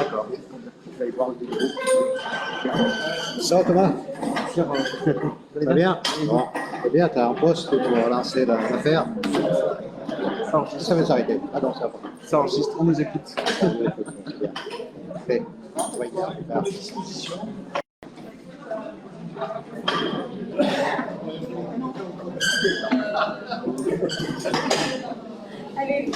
D'accord. Je vais aller voir le vidéo. Ça va, Thomas? Ça va bien? Bon, c'est bien, tu as un poste pour lancer l'affaire. Ça va s'arrêter. Ah non, ça va pas. Ça enregistre, on nous écoute. Bien. Parfait. On va y faire. Allez.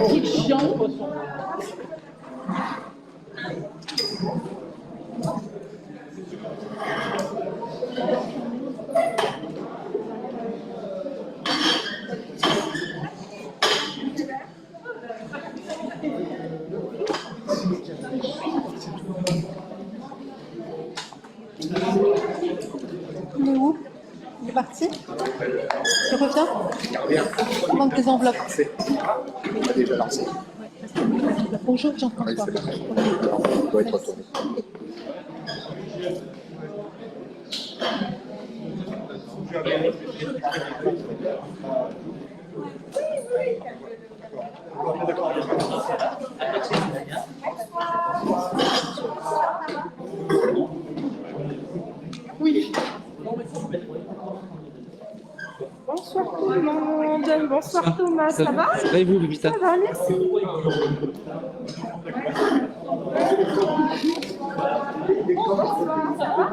Quel chiant, le poisson. Il est où? Il est parti? Tu reviens? Bien. Prends tes enveloppes. On a déjà lancé. Bonjour Jean-François. On doit être retourné. Oui. Bonsoir tout le monde. Bonsoir Thomas, ça va? Ça va et vous, Lupita? Ça va, merci. Bonsoir, ça va?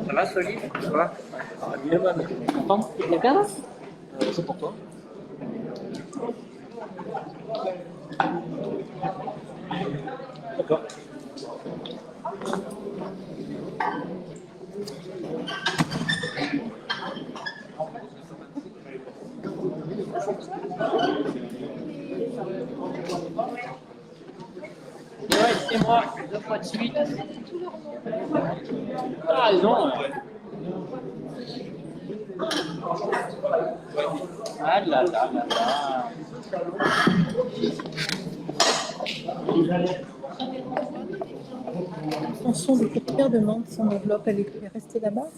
Ça va, Soli? Ça va? Bien, content? Il est bien là? C'est pour toi. D'accord. Ouais, c'est moi, 2 fois de suite. T'as raison. Ah là là là là. Attention, le secrétaire demande son enveloppe, elle est restée là-bas.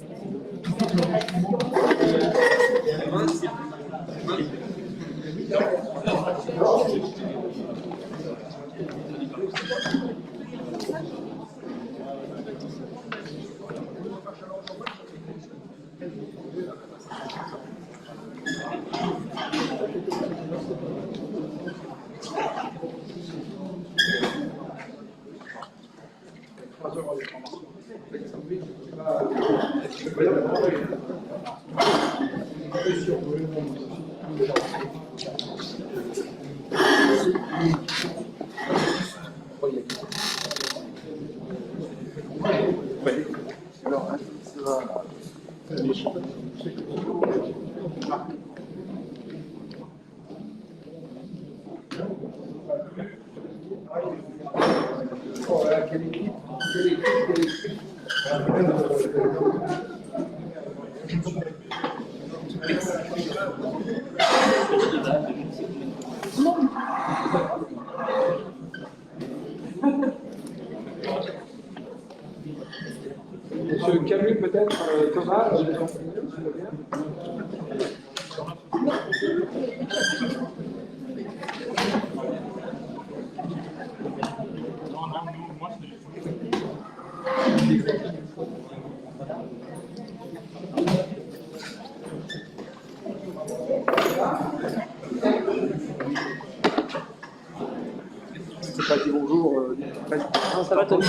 va. C'est pas dit bonjour. Non, ça va, Tony?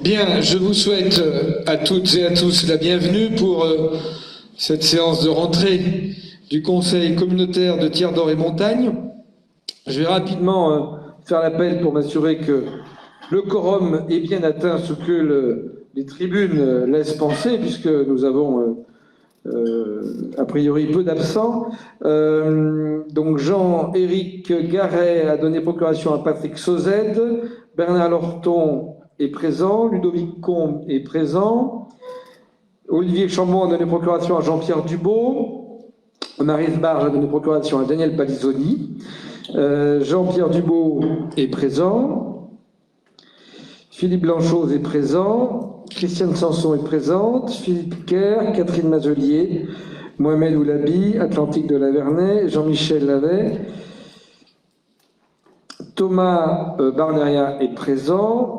Bien, je vous souhaite à toutes et à tous la bienvenue pour cette séance de rentrée du Conseil communautaire de Thiers-d'Or et Montagne. Je vais rapidement faire l'appel pour m'assurer que le quorum est bien atteint, ce que les tribunes laissent penser, puisque nous avons a priori peu d'absents. Donc Jean-Éric Garret a donné procuration à Patrick Sauzède, Bernard Lorton est présent, Ludovic Combe est présent, Olivier Chambon a donné procuration à Jean-Pierre Dubault, Maryse Barge a donné procuration à Daniel Palizoni, Jean-Pierre Dubault est présent, Philippe Blanchose est présent, Christiane Sanson est présente, Philippe Kerr, Catherine Mazelier, Mohamed Oulabi, Atlantique de la Vernay, Jean-Michel Lavet, Thomas Barneria est présent,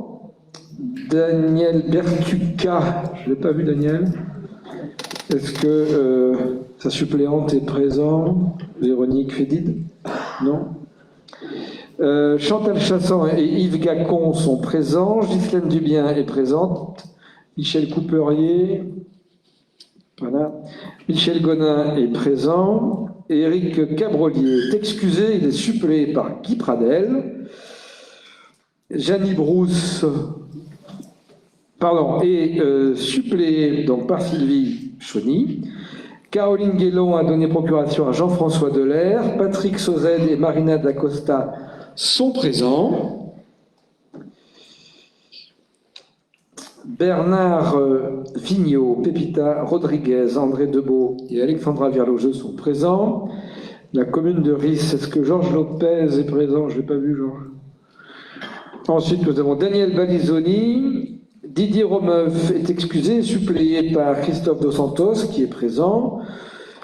Daniel Bertuca, je ne l'ai pas vu Daniel, est-ce que sa suppléante est présente? Véronique Fédid? Non. Chantal Chassan et Yves Gacon sont présents, Ghislaine Dubien est présente, Michel Couperier, voilà. Michel Gonin est présent, et Éric Cabrolier est excusé, il est suppléé par Guy Pradel. Jeannie Brousse est suppléée donc, par Sylvie Chauny. Caroline Guélon a donné procuration à Jean-François Delair. Patrick Sauzet et Marina Dacosta sont présents. Bernard Vigneault, Pépita Rodriguez, André Debeau et Alexandra Verlogeux sont présents. La commune de Ris, est-ce que Georges Lopez est présent? Je ne l'ai pas vu, Georges. Ensuite, nous avons Daniel Balizoni. Didier Romeuf est excusé, suppléé par Christophe Dos Santos, qui est présent.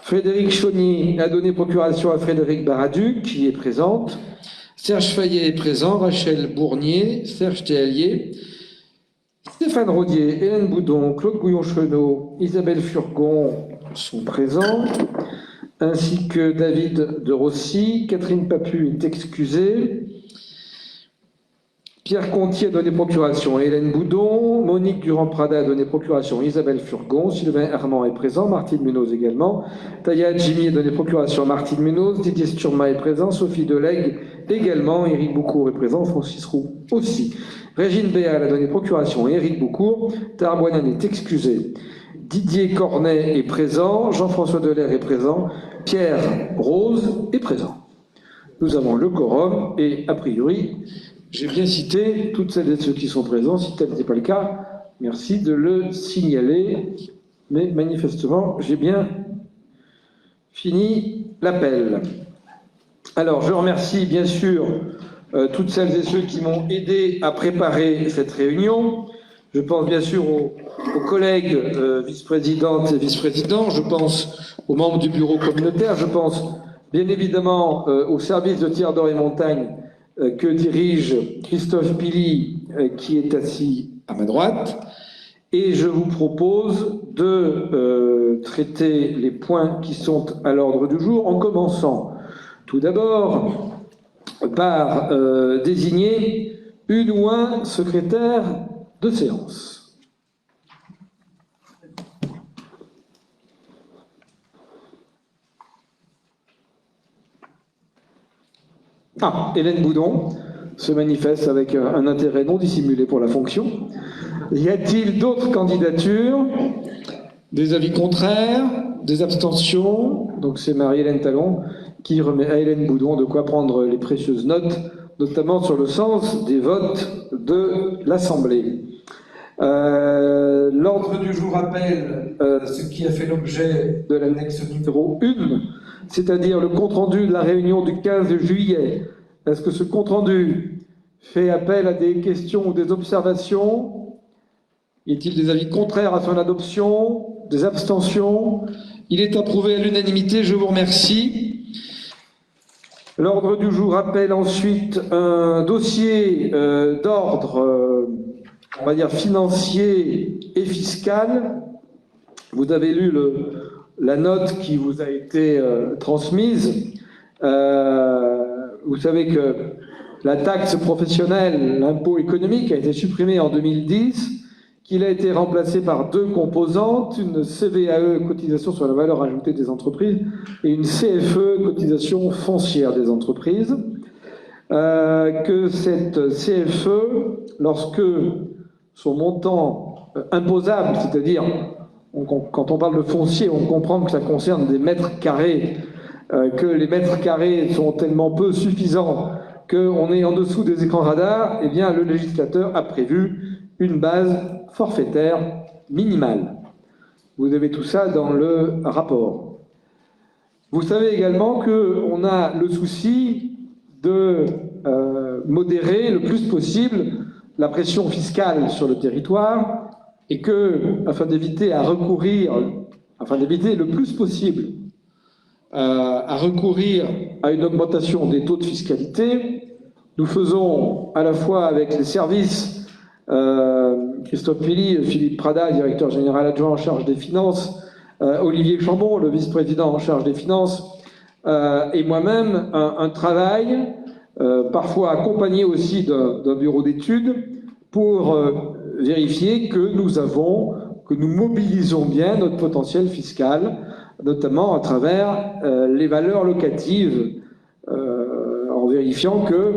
Frédéric Chauny a donné procuration à Frédéric Baraduc, qui est présente. Serge Fayet est présent, Rachel Bournier, Serge Théalier, Stéphane Rodier, Hélène Boudon, Claude Gouillon-Chenot, Isabelle Furgon sont présents, ainsi que David de Rossi. Catherine Papu est excusée. Pierre Contier a donné procuration à Hélène Boudon. Monique Durand-Prada a donné procuration à Isabelle Furgon. Sylvain Herman est présent. Martine Munoz également. Taya Jimmy a donné procuration à Martine Munoz. Didier Sturma est présent. Sophie Delegue également. Éric Boucourt est présent. Francis Roux aussi. Régine Béal a donné procuration à Éric Boucourt. Tarboinen est excusé. Didier Cornet est présent. Jean-François Delair est présent. Pierre Rose est présent. Nous avons le quorum et, a priori, j'ai bien cité toutes celles et ceux qui sont présents. Si tel n'était pas le cas, merci de le signaler. Mais manifestement, j'ai bien fini l'appel. Alors, je remercie bien sûr toutes celles et ceux qui m'ont aidé à préparer cette réunion. Je pense bien sûr aux collègues vice-présidentes et vice-présidents. Je pense aux membres du bureau communautaire. Je pense bien évidemment au service de Tiers d'Or et Montagne que dirige Christophe Pili, qui est assis à ma droite. Et je vous propose de traiter les points qui sont à l'ordre du jour, en commençant tout d'abord par désigner une ou un secrétaire de séance. Hélène Boudon se manifeste avec un intérêt non dissimulé pour la fonction. Y a-t-il d'autres candidatures? Des avis contraires? Des abstentions? Donc c'est Marie-Hélène Talon qui remet à Hélène Boudon de quoi prendre les précieuses notes, notamment sur le sens des votes de l'Assemblée. L'ordre du jour appelle ce qui a fait l'objet de l'annexe numéro 1, c'est-à-dire le compte-rendu de la réunion du 15 juillet. Est-ce que ce compte-rendu fait appel à des questions ou des observations? Y a-t-il des avis contraires à son adoption? Des abstentions? Il est approuvé à l'unanimité, je vous remercie. L'ordre du jour appelle ensuite un dossier d'ordre, on va dire, financier et fiscal. Vous avez lu la note qui vous a été transmise. Vous savez que la taxe professionnelle, l'impôt économique, a été supprimée en 2010, qu'il a été remplacé par deux composantes, une CVAE, cotisation sur la valeur ajoutée des entreprises, et une CFE, cotisation foncière des entreprises. Que cette CFE, lorsque son montant imposable, c'est-à-dire quand on parle de foncier, on comprend que ça concerne des mètres carrés, que les mètres carrés sont tellement peu suffisants qu'on est en dessous des écrans radars, eh bien le législateur a prévu une base forfaitaire minimale. Vous avez tout ça dans le rapport. Vous savez également qu'on a le souci de modérer le plus possible la pression fiscale sur le territoire et que, afin d'éviter le plus possible à recourir à une augmentation des taux de fiscalité, nous faisons à la fois avec les services Christophe Pili, Philippe Prada, directeur général adjoint en charge des finances, Olivier Chambon, le vice-président en charge des finances, et moi-même, un travail, parfois accompagné aussi d'un bureau d'études, pour vérifier que nous mobilisons bien notre potentiel fiscal notamment à travers les valeurs locatives, en vérifiant que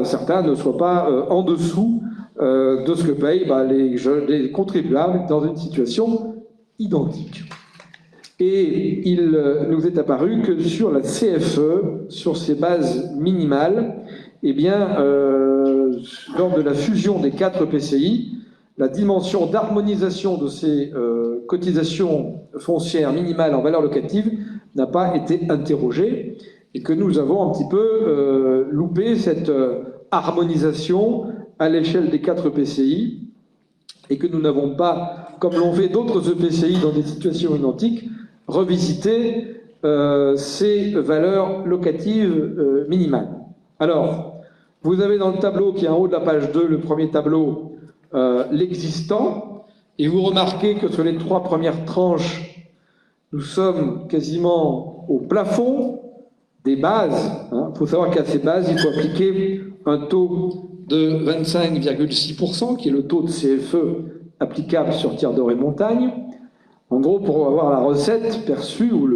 certains ne soient pas en dessous de ce que payent les contribuables dans une situation identique. Et il nous est apparu que sur la CFE, sur ces bases minimales, eh bien, lors de la fusion des 4 PCI, la dimension d'harmonisation de ces cotisations foncières minimales en valeur locative n'a pas été interrogée et que nous avons un petit peu loupé cette harmonisation à l'échelle des 4 PCI et que nous n'avons pas, comme l'ont fait d'autres EPCI dans des situations identiques, revisité ces valeurs locatives minimales. Alors, vous avez dans le tableau qui est en haut de la page 2, le premier tableau, l'existant, et vous remarquez que sur les 3 premières tranches, nous sommes quasiment au plafond des bases. Il faut savoir qu'à ces bases, il faut appliquer un taux de 25,6%, qui est le taux de CFE applicable sur Tiers d'Or et Montagne. En gros, pour avoir la recette perçue ou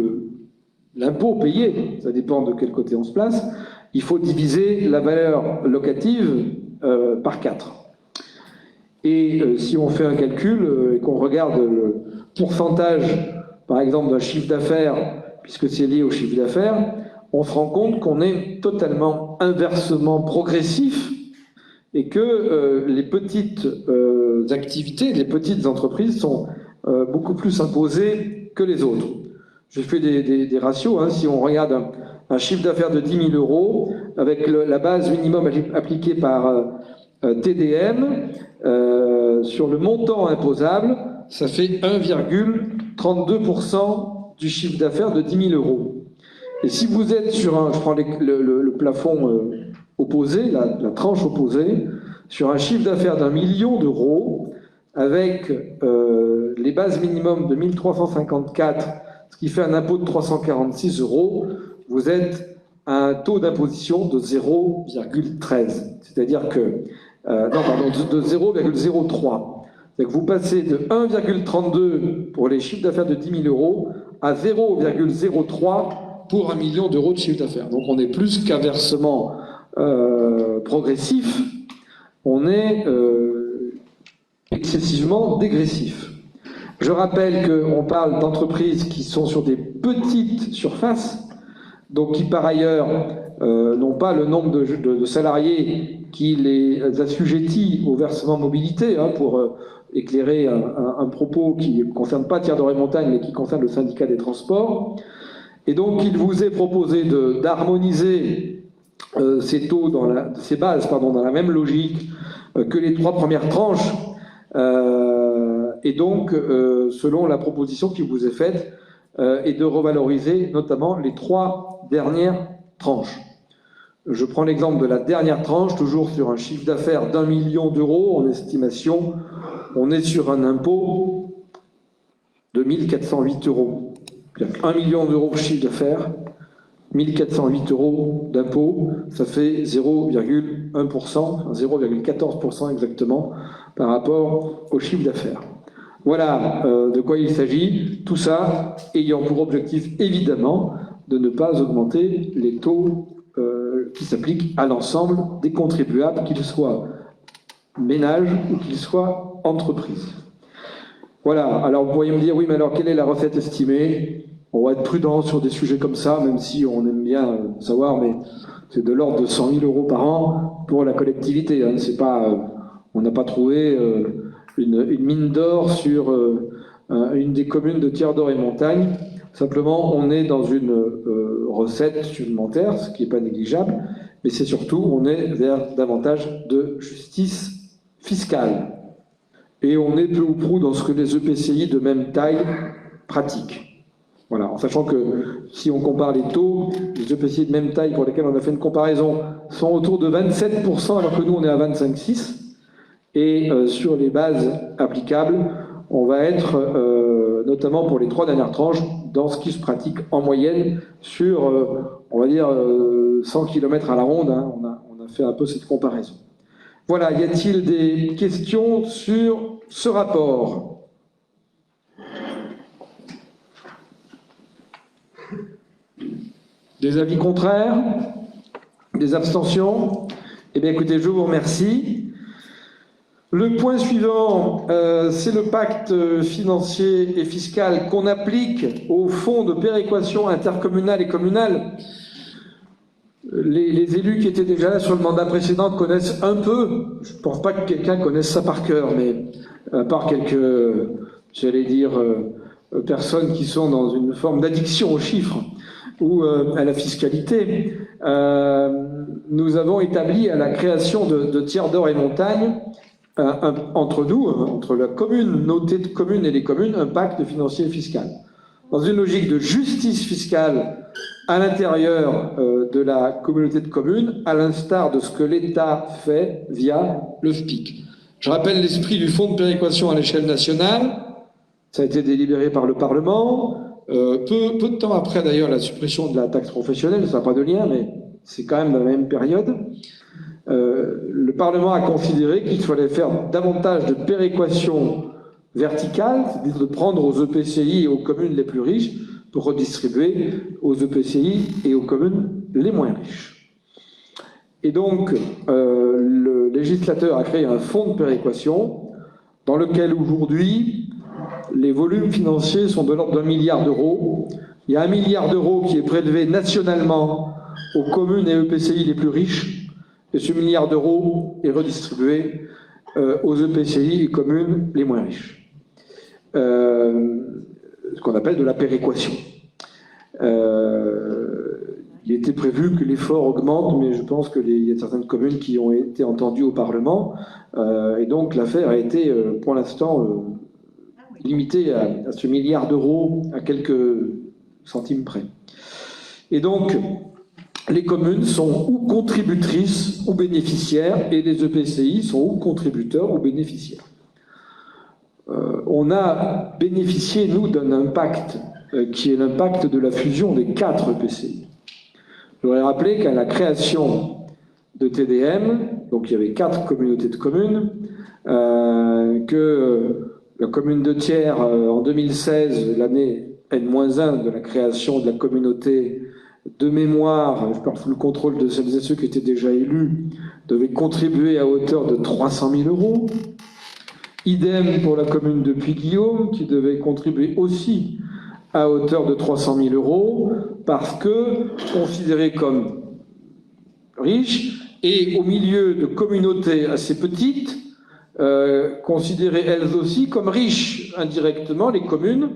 l'impôt payé, ça dépend de quel côté on se place, il faut diviser la valeur locative par 4. Et si on fait un calcul et qu'on regarde le pourcentage, par exemple, d'un chiffre d'affaires, puisque c'est lié au chiffre d'affaires, on se rend compte qu'on est totalement inversement progressif et que les petites activités, les petites entreprises sont beaucoup plus imposées que les autres. J'ai fait des ratios. Si on regarde un chiffre d'affaires de 10 000 euros, avec la base minimum appliquée par TDM, sur le montant imposable, ça fait 1,32% du chiffre d'affaires de 10 000 euros. Et si vous êtes sur je prends le plafond opposé, la tranche opposée, sur un chiffre d'affaires d'1 million d'euros, avec les bases minimum de 1354, ce qui fait un impôt de 346 euros, vous êtes à un taux d'imposition de 0,13. C'est-à-dire que, de 0,03. C'est que vous passez de 1,32 pour les chiffres d'affaires de 10 000 euros à 0,03 pour 1 million d'euros de chiffre d'affaires. Donc on est plus qu'inversement progressif, on est excessivement dégressif. Je rappelle qu'on parle d'entreprises qui sont sur des petites surfaces, donc qui par ailleurs n'ont pas le nombre de salariés qui les assujettit au versement mobilité, pour éclairer un propos qui ne concerne pas Tiers d'Or et Montagne, mais qui concerne le syndicat des transports. Et donc il vous est proposé d'harmoniser ces taux, ces bases dans la même logique que les 3 premières tranches, et donc selon la proposition qui vous est faite, et de revaloriser notamment les 3 dernières tranches. Je prends l'exemple de la dernière tranche, toujours sur un chiffre d'affaires d'1 million d'euros en estimation. On est sur un impôt de 1 408 euros. 1 million d'euros de chiffre d'affaires, 1 408 euros d'impôt, ça fait 0,1%, 0,14% exactement, par rapport au chiffre d'affaires. Voilà de quoi il s'agit, tout ça ayant pour objectif évidemment de ne pas augmenter les taux qui s'appliquent à l'ensemble des contribuables, qu'ils soient ménages ou qu'ils soient entreprises. Voilà, alors vous pourriez me dire, oui, mais alors quelle est la recette estimée? On va être prudent sur des sujets comme ça, même si on aime bien savoir, mais c'est de l'ordre de 100 000 euros par an pour la collectivité. C'est pas, on n'a pas trouvé une mine d'or sur une des communes de Tiers d'Or et Montagne. Simplement, on est dans une recette supplémentaire, ce qui n'est pas négligeable, mais c'est surtout, on est vers davantage de justice fiscale. Et on est peu ou prou dans ce que les EPCI de même taille pratiquent. Voilà, en sachant que si on compare les taux, les EPCI de même taille pour lesquels on a fait une comparaison sont autour de 27%, alors que nous on est à 25,6%. Et sur les bases applicables, on va être, notamment pour les 3 dernières tranches, dans ce qui se pratique en moyenne sur, on va dire, 100 km à la ronde. On a fait un peu cette comparaison. Voilà, y a-t-il des questions sur ce rapport? Des avis contraires? Des abstentions? Eh bien écoutez, je vous remercie. Le point suivant, c'est le pacte financier et fiscal qu'on applique au fonds de péréquation intercommunale et communale. Les élus qui étaient déjà là sur le mandat précédent connaissent un peu, je ne pense pas que quelqu'un connaisse ça par cœur, mais à part quelques, j'allais dire, personnes qui sont dans une forme d'addiction aux chiffres ou à la fiscalité, nous avons établi à la création de Tiers d'Or et Montagne, entre nous, entre la communauté de communes et les communes, un pacte financier et fiscal. Dans une logique de justice fiscale à l'intérieur de la communauté de communes, à l'instar de ce que l'État fait via le FPIC. Je rappelle l'esprit du fonds de péréquation à l'échelle nationale. Ça a été délibéré par le Parlement. Peu de temps après, d'ailleurs, la suppression de la taxe professionnelle, ça n'a pas de lien, mais c'est quand même dans la même période. Le Parlement a considéré qu'il fallait faire davantage de péréquation verticale, c'est-à-dire de prendre aux EPCI et aux communes les plus riches pour redistribuer aux EPCI et aux communes les moins riches. Et donc, le législateur a créé un fonds de péréquation dans lequel aujourd'hui, les volumes financiers sont de l'ordre d'1 milliard d'euros. Il y a 1 milliard d'euros qui est prélevé nationalement aux communes et EPCI les plus riches, et ce milliard d'euros est redistribué aux EPCI et communes les moins riches. Ce qu'on appelle de la péréquation. Il était prévu que l'effort augmente, mais je pense qu'il y a certaines communes qui ont été entendues au Parlement, et donc l'affaire a été, pour l'instant, limitée à ce milliard d'euros, à quelques centimes près. Et donc, les communes sont ou contributrices ou bénéficiaires, et les EPCI sont ou contributeurs ou bénéficiaires. On a bénéficié, nous, d'un impact qui est l'impact de la fusion des 4 EPCI. Je voudrais rappeler qu'à la création de TDM, donc il y avait 4 communautés de communes, que la commune de Thiers, en 2016, l'année N-1 de la création de la communauté de mémoire, je parle sous le contrôle de celles et ceux qui étaient déjà élus, devait contribuer à hauteur de 300 000 euros. Idem pour la commune de Puy-Guillaume, qui devait contribuer aussi à hauteur de 300 000 euros, parce que considérée comme riche, et au milieu de communautés assez petites, considérées elles aussi comme riches indirectement, les communes.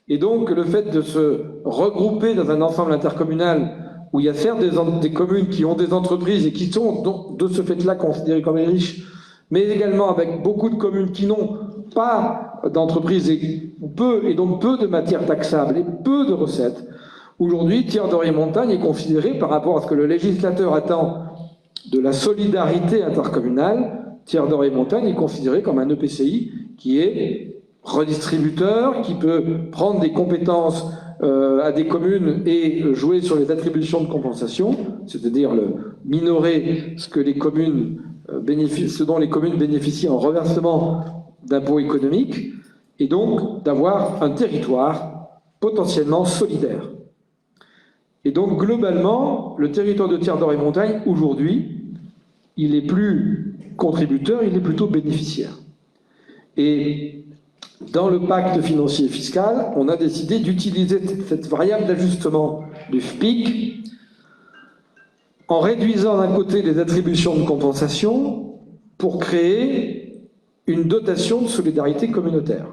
Et donc le fait de se regrouper dans un ensemble intercommunal où il y a certes des communes qui ont des entreprises et qui sont donc, de ce fait-là considérées comme riches, mais également avec beaucoup de communes qui n'ont pas d'entreprise et donc peu de matières taxables et peu de recettes. Aujourd'hui, Tiers d'Or et Montagne est considéré par rapport à ce que le législateur attend de la solidarité intercommunale. Tiers d'Or et Montagne est considéré comme un EPCI qui est redistributeur, qui peut prendre des compétences à des communes et jouer sur les attributions de compensation, c'est-à-dire minorer ce dont les communes bénéficient en reversement d'impôts économiques, et donc d'avoir un territoire potentiellement solidaire. Et donc globalement, le territoire de Tiers d'Or et Montagne, aujourd'hui, il est plus contributeur, il est plutôt bénéficiaire. Et dans le pacte financier et fiscal, on a décidé d'utiliser cette variable d'ajustement du FPIC en réduisant d'un côté les attributions de compensation pour créer une dotation de solidarité communautaire.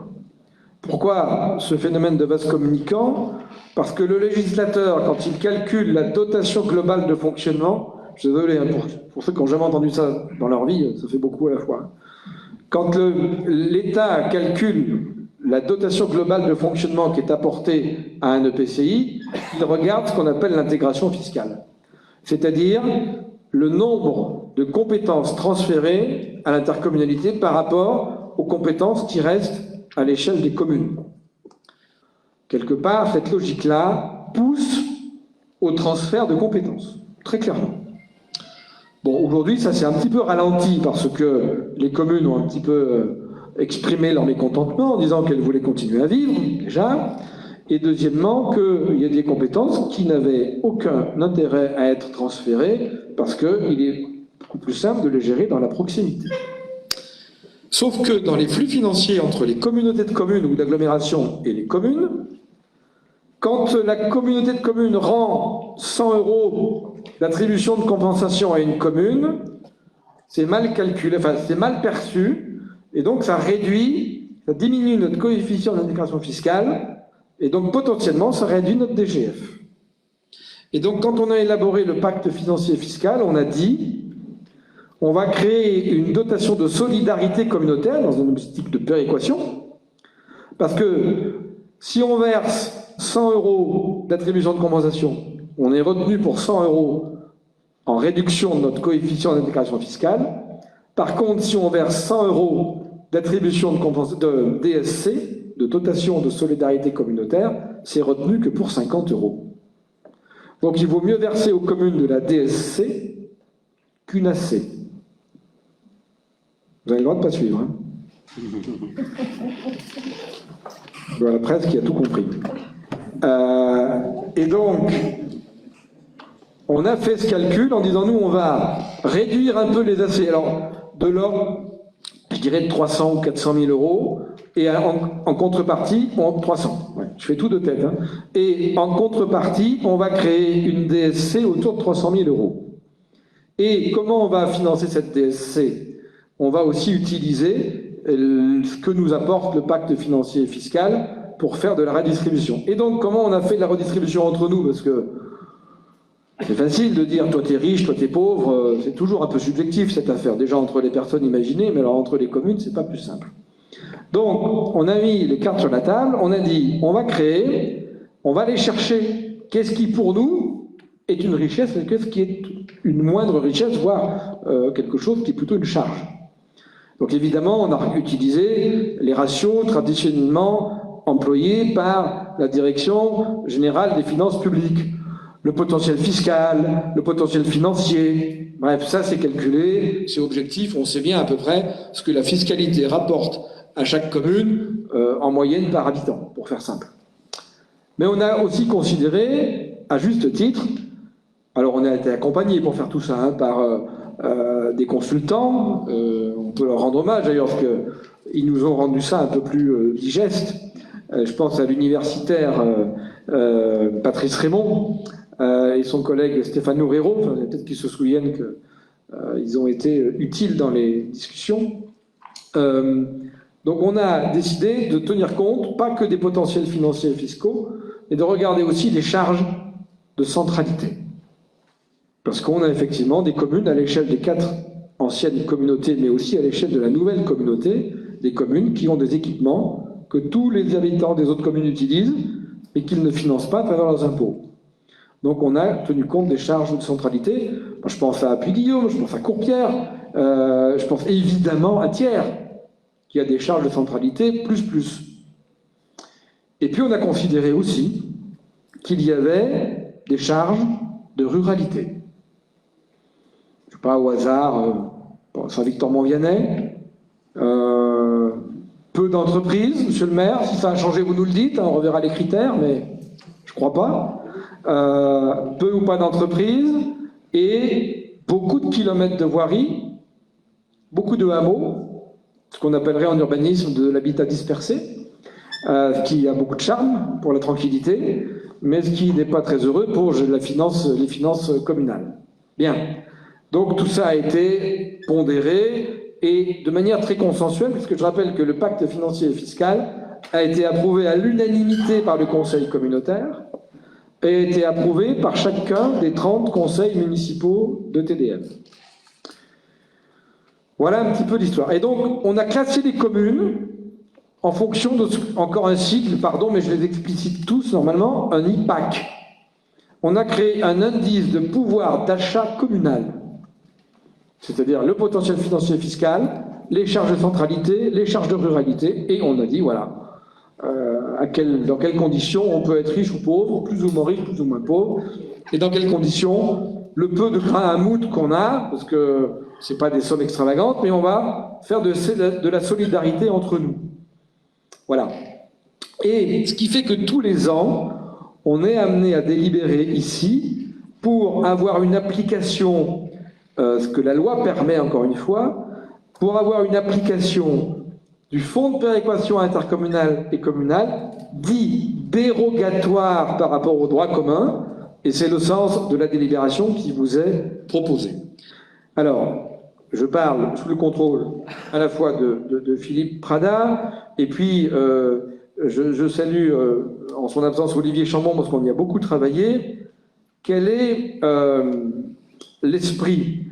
Pourquoi ce phénomène de vase communicant? Parce que le législateur, quand il calcule la dotation globale de fonctionnement, je suis désolé pour ceux qui n'ont jamais entendu ça dans leur vie, ça fait beaucoup à la fois. Quand l'État calcule la dotation globale de fonctionnement qui est apportée à un EPCI, il regarde ce qu'on appelle l'intégration fiscale. C'est-à-dire le nombre de compétences transférées à l'intercommunalité par rapport aux compétences qui restent à l'échelle des communes. Quelque part, cette logique-là pousse au transfert de compétences, très clairement. Bon, aujourd'hui, ça s'est un petit peu ralenti parce que les communes ont un petit peu exprimé leur mécontentement en disant qu'elles voulaient continuer à vivre, déjà, Et deuxièmement, qu'il y a des compétences qui n'avaient aucun intérêt à être transférées parce qu'il est beaucoup plus simple de les gérer dans la proximité. Sauf que dans les flux financiers entre les communautés de communes ou d'agglomération et les communes, quand la communauté de communes rend 100 € d'attribution de compensation à une commune, c'est mal calculé, enfin c'est mal perçu, et donc ça diminue notre coefficient d'intégration fiscale, et donc potentiellement ça réduit notre DGF. Et donc quand on a élaboré le pacte financier fiscal, on a dit on va créer une dotation de solidarité communautaire dans un objectif de péréquation, parce que si on verse 100 € d'attribution de compensation, on est retenu pour 100 € en réduction de notre coefficient d'intégration fiscale. Par contre, si on verse 100 € d'attribution de DSC, de dotation de solidarité communautaire, c'est retenu que pour 50 €. Donc il vaut mieux verser aux communes de la DSC qu'une AC. Vous avez le droit de ne pas suivre. Hein. Voilà, presque, qui a tout compris. Et donc, on a fait ce calcul en disant, nous, on va réduire un peu les AC. Alors, de l'ordre, je dirais de 300 ou 400 000 €, et en contrepartie, 300. Ouais, je fais tout de tête. Hein. Et en contrepartie, on va créer une DSC autour de 300 000 €. Et comment on va financer cette DSC? On va aussi utiliser ce que nous apporte le pacte financier et fiscal pour faire de la redistribution. Et donc, comment on a fait de la redistribution entre nous? Parce que c'est facile de dire, toi t'es riche, toi t'es pauvre, c'est toujours un peu subjectif cette affaire. Déjà entre les personnes imaginées, mais alors entre les communes, c'est pas plus simple. Donc, on a mis les cartes sur la table, on a dit, on va créer, on va aller chercher qu'est-ce qui pour nous est une richesse et qu'est-ce qui est une moindre richesse, voire quelque chose qui est plutôt une charge. Donc évidemment, on a utilisé les ratios traditionnellement employés par la Direction générale des finances publiques. Le potentiel fiscal, le potentiel financier, bref, ça c'est calculé, c'est objectif, on sait bien à peu près ce que la fiscalité rapporte à chaque commune en moyenne par habitant, pour faire simple. Mais on a aussi considéré, à juste titre, alors on a été accompagné pour faire tout ça hein, par des consultants, on peut leur rendre hommage d'ailleurs parce qu'ils nous ont rendu ça un peu plus digeste. Je pense à l'universitaire Patrice Raymond et son collègue Stéphane Loureiro, peut-être qu'ils se souviennent qu'ils ont été utiles dans les discussions. Donc on a décidé de tenir compte, pas que des potentiels financiers et fiscaux, mais de regarder aussi les charges de centralité. Parce qu'on a effectivement des communes à l'échelle des 4 anciennes communautés, mais aussi à l'échelle de la nouvelle communauté, des communes qui ont des équipements que tous les habitants des autres communes utilisent et qu'ils ne financent pas à travers leurs impôts. Donc on a tenu compte des charges de centralité. Moi, je pense à Puy-Guillaume, je pense à Courpierre, je pense évidemment à Thiers, qui a des charges de centralité plus. Et puis on a considéré aussi qu'il y avait des charges de ruralité. Je ne sais pas au hasard, Saint-Victor-Mont-Vianney, peu d'entreprises, monsieur le maire, si ça a changé vous nous le dites, hein, on reverra les critères, mais je ne crois pas. Peu ou pas d'entreprises et beaucoup de kilomètres de voirie, beaucoup de hameaux, ce qu'on appellerait en urbanisme de l'habitat dispersé, qui a beaucoup de charme pour la tranquillité, mais ce qui n'est pas très heureux pour les finances communales. Bien, donc tout ça a été pondéré et de manière très consensuelle, puisque je rappelle que le pacte financier et fiscal a été approuvé à l'unanimité par le conseil communautaire et a été approuvé par chacun des 30 conseils municipaux de TDM. Voilà un petit peu l'histoire. Et donc, on a classé les communes en fonction de, encore un sigle, pardon, mais je les explicite tous normalement, un IPAC. On a créé un indice de pouvoir d'achat communal, c'est-à-dire le potentiel financier et fiscal, les charges de centralité, les charges de ruralité, et on a dit, voilà, dans quelles conditions on peut être riche ou pauvre, plus ou moins riche, plus ou moins pauvre, et dans quelles conditions le peu de grain à moudre qu'on a, parce que c'est pas des sommes extravagantes, mais on va faire de la solidarité entre nous. Voilà. Et ce qui fait que tous les ans, on est amené à délibérer ici pour avoir une application, ce que la loi permet encore une fois, pour avoir une application du fonds de péréquation intercommunale et communale dit dérogatoire par rapport au droit commun, et c'est le sens de la délibération qui vous est proposée. Alors, je parle sous le contrôle à la fois de Philippe Prada, et puis je salue en son absence Olivier Chambon, parce qu'on y a beaucoup travaillé. Quel est l'esprit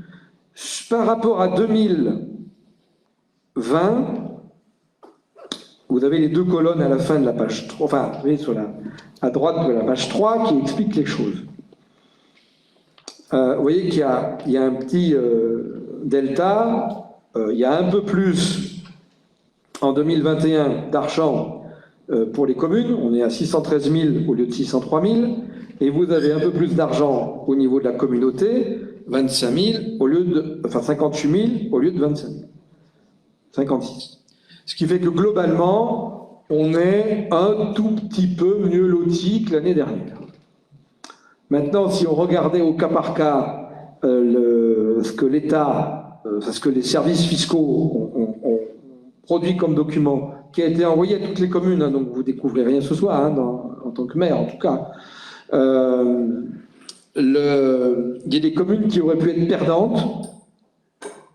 par rapport à 2020? Vous avez les deux colonnes à la fin de la page 3, enfin, vous voyez, à droite de la page 3 qui expliquent les choses. Vous voyez qu'il y a un petit delta, il y a un peu plus en 2021 d'argent pour les communes, on est à 613 000 au lieu de 603 000, et vous avez un peu plus d'argent au niveau de la communauté, 25 000 au lieu de, enfin 58 000 au lieu de 25 000, 56. Ce qui fait que globalement, on est un tout petit peu mieux loti que l'année dernière. Maintenant, si on regardait au cas par cas ce que l'État, ce que les services fiscaux ont produit comme document, qui a été envoyé à toutes les communes, hein, donc vous ne découvrez rien ce soir, hein, en tant que maire en tout cas, il y a des communes qui auraient pu être perdantes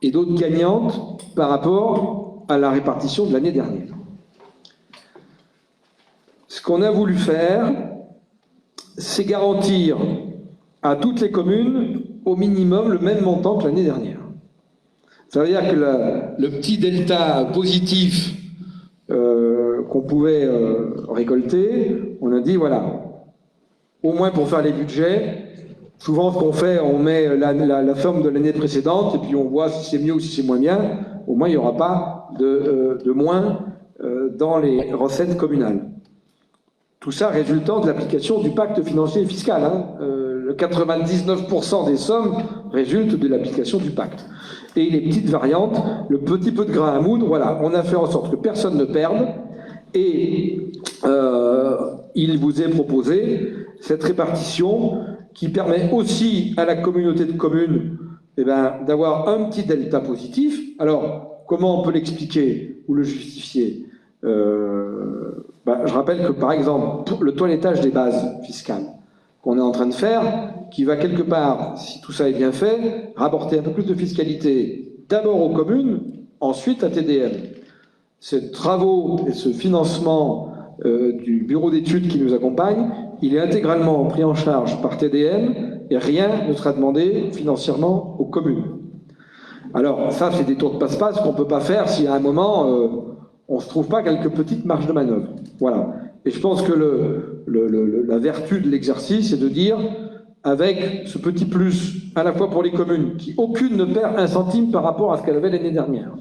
et d'autres gagnantes par rapport à la répartition de l'année dernière. Ce qu'on a voulu faire, c'est garantir à toutes les communes au minimum le même montant que l'année dernière. Ça veut dire que le petit delta positif qu'on pouvait récolter, on a dit voilà, au moins pour faire les budgets, souvent ce qu'on fait, on met la somme de l'année précédente et puis on voit si c'est mieux ou si c'est moins bien, au moins il n'y aura pas de moins dans les recettes communales. Tout ça résultant de l'application du pacte financier et fiscal. Hein. Le 99% des sommes résultent de l'application du pacte. Et les petites variantes, le petit peu de grain à moudre, voilà, on a fait en sorte que personne ne perde. Et il vous est proposé cette répartition qui permet aussi à la communauté de communes d'avoir un petit delta positif. Alors, comment on peut l'expliquer ou le justifier? Je rappelle que, par exemple, le toilettage des bases fiscales qu'on est en train de faire, qui va quelque part, si tout ça est bien fait, rapporter un peu plus de fiscalité d'abord aux communes, ensuite à TDM. Ces travaux et ce financement du bureau d'études qui nous accompagne, il est intégralement pris en charge par TDM et rien ne sera demandé financièrement aux communes. Alors ça, c'est des tours de passe-passe qu'on ne peut pas faire si à un moment on ne se trouve pas quelques petites marges de manœuvre. Voilà. Et je pense que la vertu de l'exercice, c'est de dire, avec ce petit plus, à la fois pour les communes, qui aucune ne perd un centime par rapport à ce qu'elle avait l'année dernière.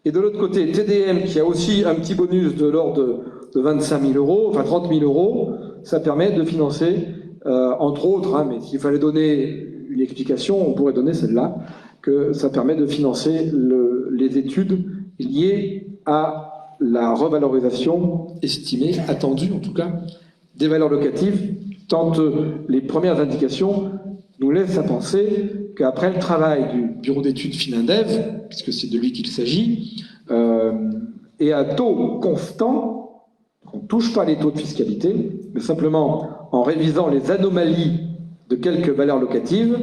Et de l'autre côté, TDM, qui a aussi un petit bonus de l'ordre de 25 000 euros, enfin 30 000 euros, ça permet de financer, entre autres, hein, mais s'il fallait donner une explication, on pourrait donner celle-là, que ça permet de financer les études liées à la revalorisation estimée, attendue en tout cas, des valeurs locatives, tant les premières indications nous laissent à penser qu'après le travail du bureau d'études Finandev, puisque c'est de lui qu'il s'agit, et à taux constant, on ne touche pas les taux de fiscalité, mais simplement en révisant les anomalies de quelques valeurs locatives,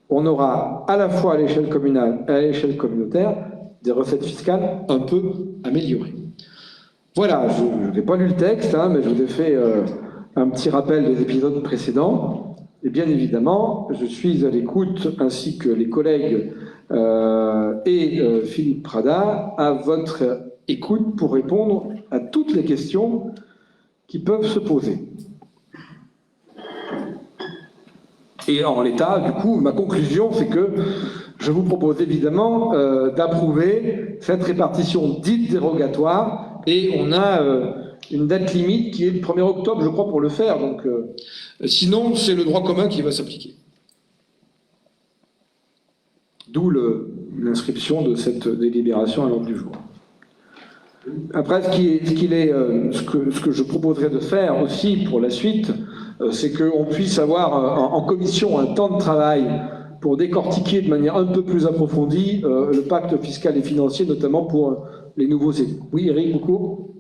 on aura à la fois à l'échelle communale et à l'échelle communautaire des recettes fiscales un peu améliorées. Voilà, je n'ai pas lu le texte, hein, mais je vous ai fait un petit rappel des épisodes précédents. Et bien évidemment, je suis à l'écoute, ainsi que les collègues et Philippe Prada, à votre écoute pour répondre à toutes les questions qui peuvent se poser. Et en l'état, du coup, ma conclusion, c'est que je vous propose évidemment d'approuver cette répartition dite dérogatoire, et on a une date limite qui est le 1er octobre, je crois, pour le faire. Donc, sinon, c'est le droit commun qui va s'appliquer. D'où l'inscription de cette délibération à l'ordre du jour. Après, ce que je proposerais de faire aussi pour la suite, c'est qu'on puisse avoir en commission un temps de travail pour décortiquer de manière un peu plus approfondie le pacte fiscal et financier, notamment pour les nouveaux élus. Oui, Eric, beaucoup?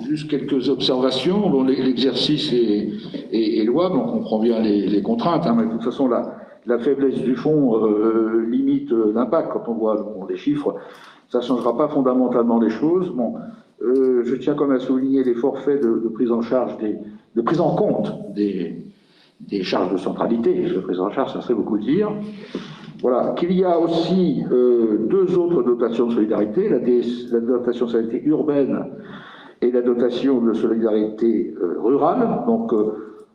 Juste quelques observations. Bon, l'exercice est louable, on comprend bien les contraintes, hein, mais de toute façon, la faiblesse du fonds limite l'impact. Quand on voit les chiffres, ça ne changera pas fondamentalement les choses. Bon, je tiens quand même à souligner les forfaits de prise en charge, de prise en compte des charges de centralité. De prise en charge, ça serait beaucoup dire. Voilà, qu'il y a aussi deux autres dotations de solidarité, la dotation de solidarité urbaine et la dotation de solidarité rurale. Donc,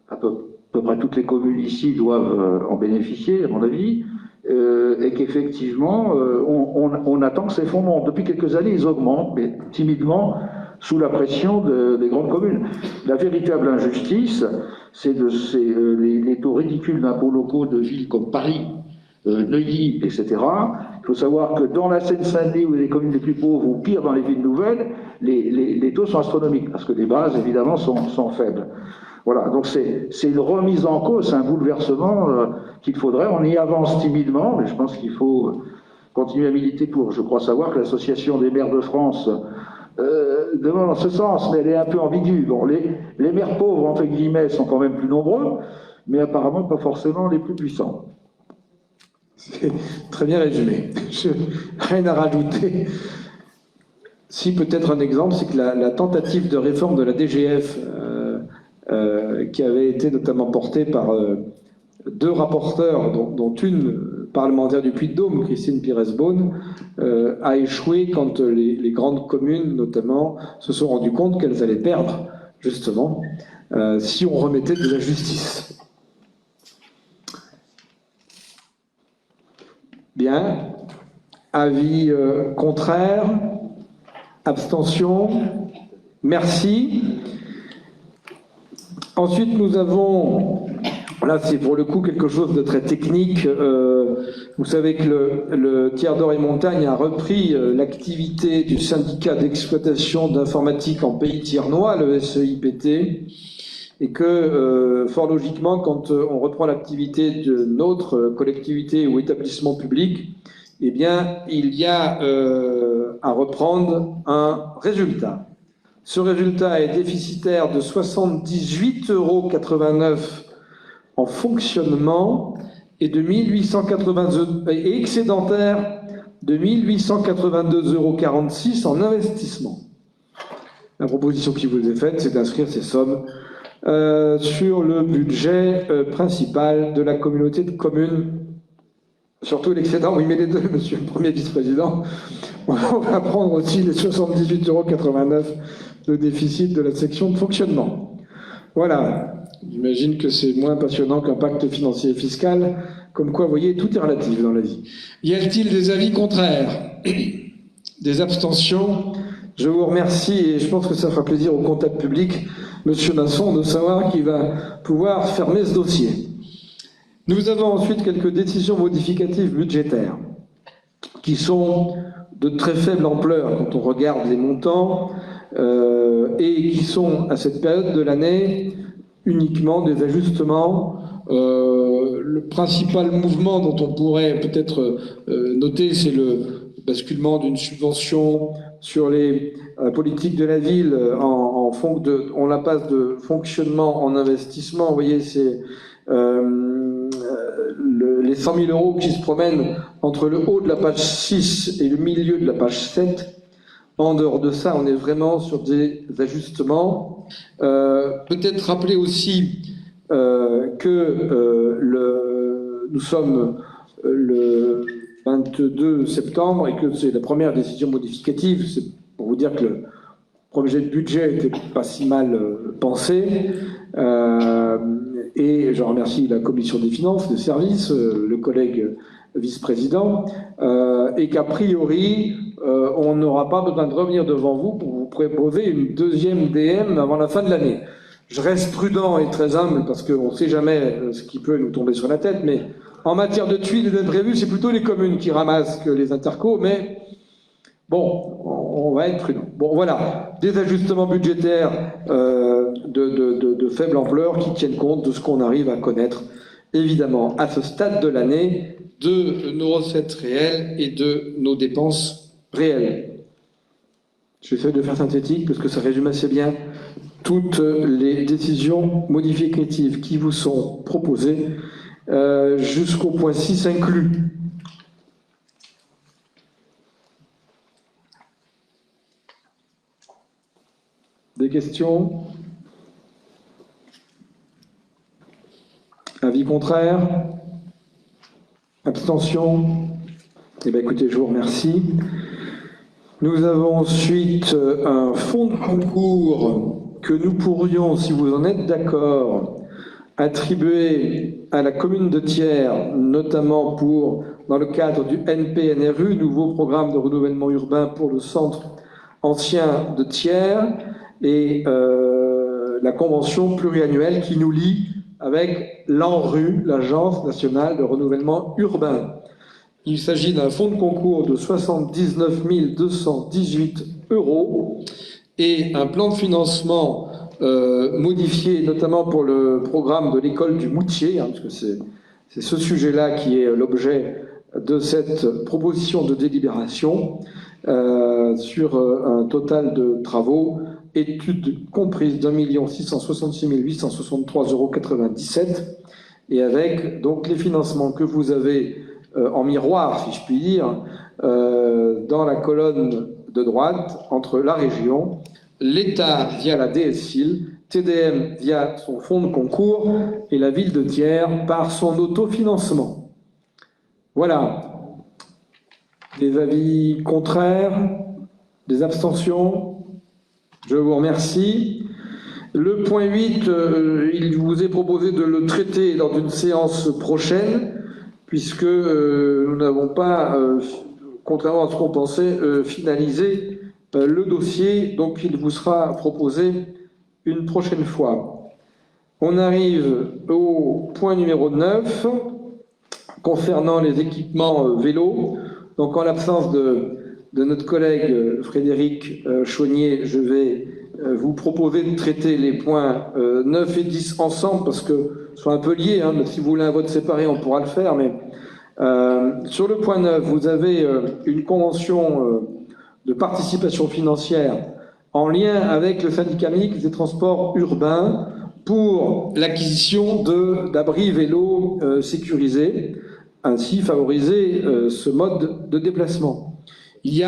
à peu près toutes les communes ici doivent en bénéficier, à mon avis, et qu'effectivement, on attend que ces fonds montent. Depuis quelques années, ils augmentent, mais timidement, sous la pression des grandes communes. La véritable injustice, c'est les taux ridicules d'impôts locaux de villes comme Paris, Neuilly, etc. Il faut savoir que dans la Seine-Saint-Denis, où les communes les plus pauvres, ou pire dans les villes nouvelles, les taux sont astronomiques, parce que les bases, évidemment, sont faibles. Voilà, donc c'est une remise en cause, c'est un bouleversement qu'il faudrait. On y avance timidement, mais je pense qu'il faut continuer à militer pour. Je crois savoir que l'Association des maires de France demande en ce sens, mais elle est un peu ambiguë. Bon, les maires pauvres, entre guillemets, sont quand même plus nombreux, mais apparemment pas forcément les plus puissants. C'est très bien résumé. Rien à rajouter. Si peut-être un exemple, c'est que la tentative de réforme de la DGF, qui avait été notamment portée par deux rapporteurs, dont une parlementaire du Puy-de-Dôme, Christine Pires-Beaune, a échoué quand les grandes communes, notamment, se sont rendues compte qu'elles allaient perdre, justement, si on remettait de la justice. Bien. Avis contraire? Abstention? Merci. Ensuite, nous avons, là c'est pour le coup quelque chose de très technique, vous savez que le Tiers d'Or et Montagne a repris l'activité du syndicat d'exploitation d'informatique en pays tiernois, le SEIPT, et que fort logiquement, quand on reprend l'activité de notre collectivité ou établissement public, eh bien il y a à reprendre un résultat. Ce résultat est déficitaire de 78,89 € en fonctionnement et de 1882 et excédentaire de 1882,46 € en investissement. La proposition qui vous est faite, c'est d'inscrire ces sommes sur le budget principal de la communauté de communes. Surtout l'excédent, oui, mais les deux, monsieur le Premier vice-président. On va prendre aussi les 78,89 € de déficit de la section de fonctionnement. Voilà. J'imagine que c'est moins passionnant qu'un pacte financier et fiscal. Comme quoi, vous voyez, tout est relatif dans la vie. Y a-t-il des avis contraires? Des abstentions? Je vous remercie et je pense que ça fera plaisir au comptable public, monsieur Nasson, de savoir qu'il va pouvoir fermer ce dossier. Nous avons ensuite quelques décisions modificatives budgétaires qui sont de très faible ampleur quand on regarde les montants et qui sont à cette période de l'année uniquement des ajustements. Le principal mouvement dont on pourrait peut-être noter, c'est le basculement d'une subvention sur les politiques de la ville on la passe de fonctionnement en investissement. Vous voyez, c'est les 100 000 € qui se promènent entre le haut de la page 6 et le milieu de la page 7. En dehors de ça, on est vraiment sur des ajustements. Peut-être rappeler aussi que nous sommes le 22 septembre et que c'est la première décision modificative. C'est pour vous dire que le projet de budget n'était pas si mal pensé. Et je remercie la commission des finances, des services, le collègue vice-président, et qu'a priori, on n'aura pas besoin de revenir devant vous pour vous proposer une deuxième DM avant la fin de l'année. Je reste prudent et très humble parce qu'on ne sait jamais ce qui peut nous tomber sur la tête, mais en matière de tuiles et d'imprévus, c'est plutôt les communes qui ramassent que les intercos, mais bon, on va être prudent. Bon, voilà, des ajustements budgétaires de faible ampleur qui tiennent compte de ce qu'on arrive à connaître, évidemment, à ce stade de l'année, de nos recettes réelles et de nos dépenses réelles. J'essaie de faire synthétique parce que ça résume assez bien toutes les décisions modificatives qui vous sont proposées jusqu'au point 6 inclus. Des questions? Avis contraire? Abstention? Eh bien écoutez, je vous remercie. Nous avons ensuite un fonds de concours que nous pourrions, si vous en êtes d'accord, attribuer à la commune de Thiers, notamment dans le cadre du NPNRU, nouveau programme de renouvellement urbain pour le centre ancien de Thiers, et la convention pluriannuelle qui nous lie avec l'ANRU, l'Agence nationale de renouvellement urbain. Il s'agit d'un fonds de concours de 79 218 € et un plan de financement modifié, notamment pour le programme de l'école du Moutier, parce que c'est ce sujet-là qui est l'objet de cette proposition de délibération, sur un total de travaux, études comprises d'1 666 863,97 € et avec donc les financements que vous avez en miroir, si je puis dire, dans la colonne de droite, entre la région, l'État via la DSIL, TDM via son fonds de concours et la ville de Thiers par son autofinancement. Voilà. Des avis contraires? Des abstentions? Je vous remercie. Le point 8, il vous est proposé de le traiter lors d'une séance prochaine, puisque nous n'avons pas, contrairement à ce qu'on pensait, finalisé le dossier, donc il vous sera proposé une prochaine fois. On arrive au point numéro 9, concernant les équipements vélos. Donc en l'absence de notre collègue Frédéric Chaunier, je vais vous proposer de traiter les points 9 et 10 ensemble, parce que sont un peu liés, mais si vous voulez un vote séparé, on pourra le faire. Mais sur le point 9, vous avez une convention de participation financière en lien avec le syndicat mixte des transports urbains pour l'acquisition d'abris vélos sécurisés, ainsi favoriser ce mode de déplacement. Il y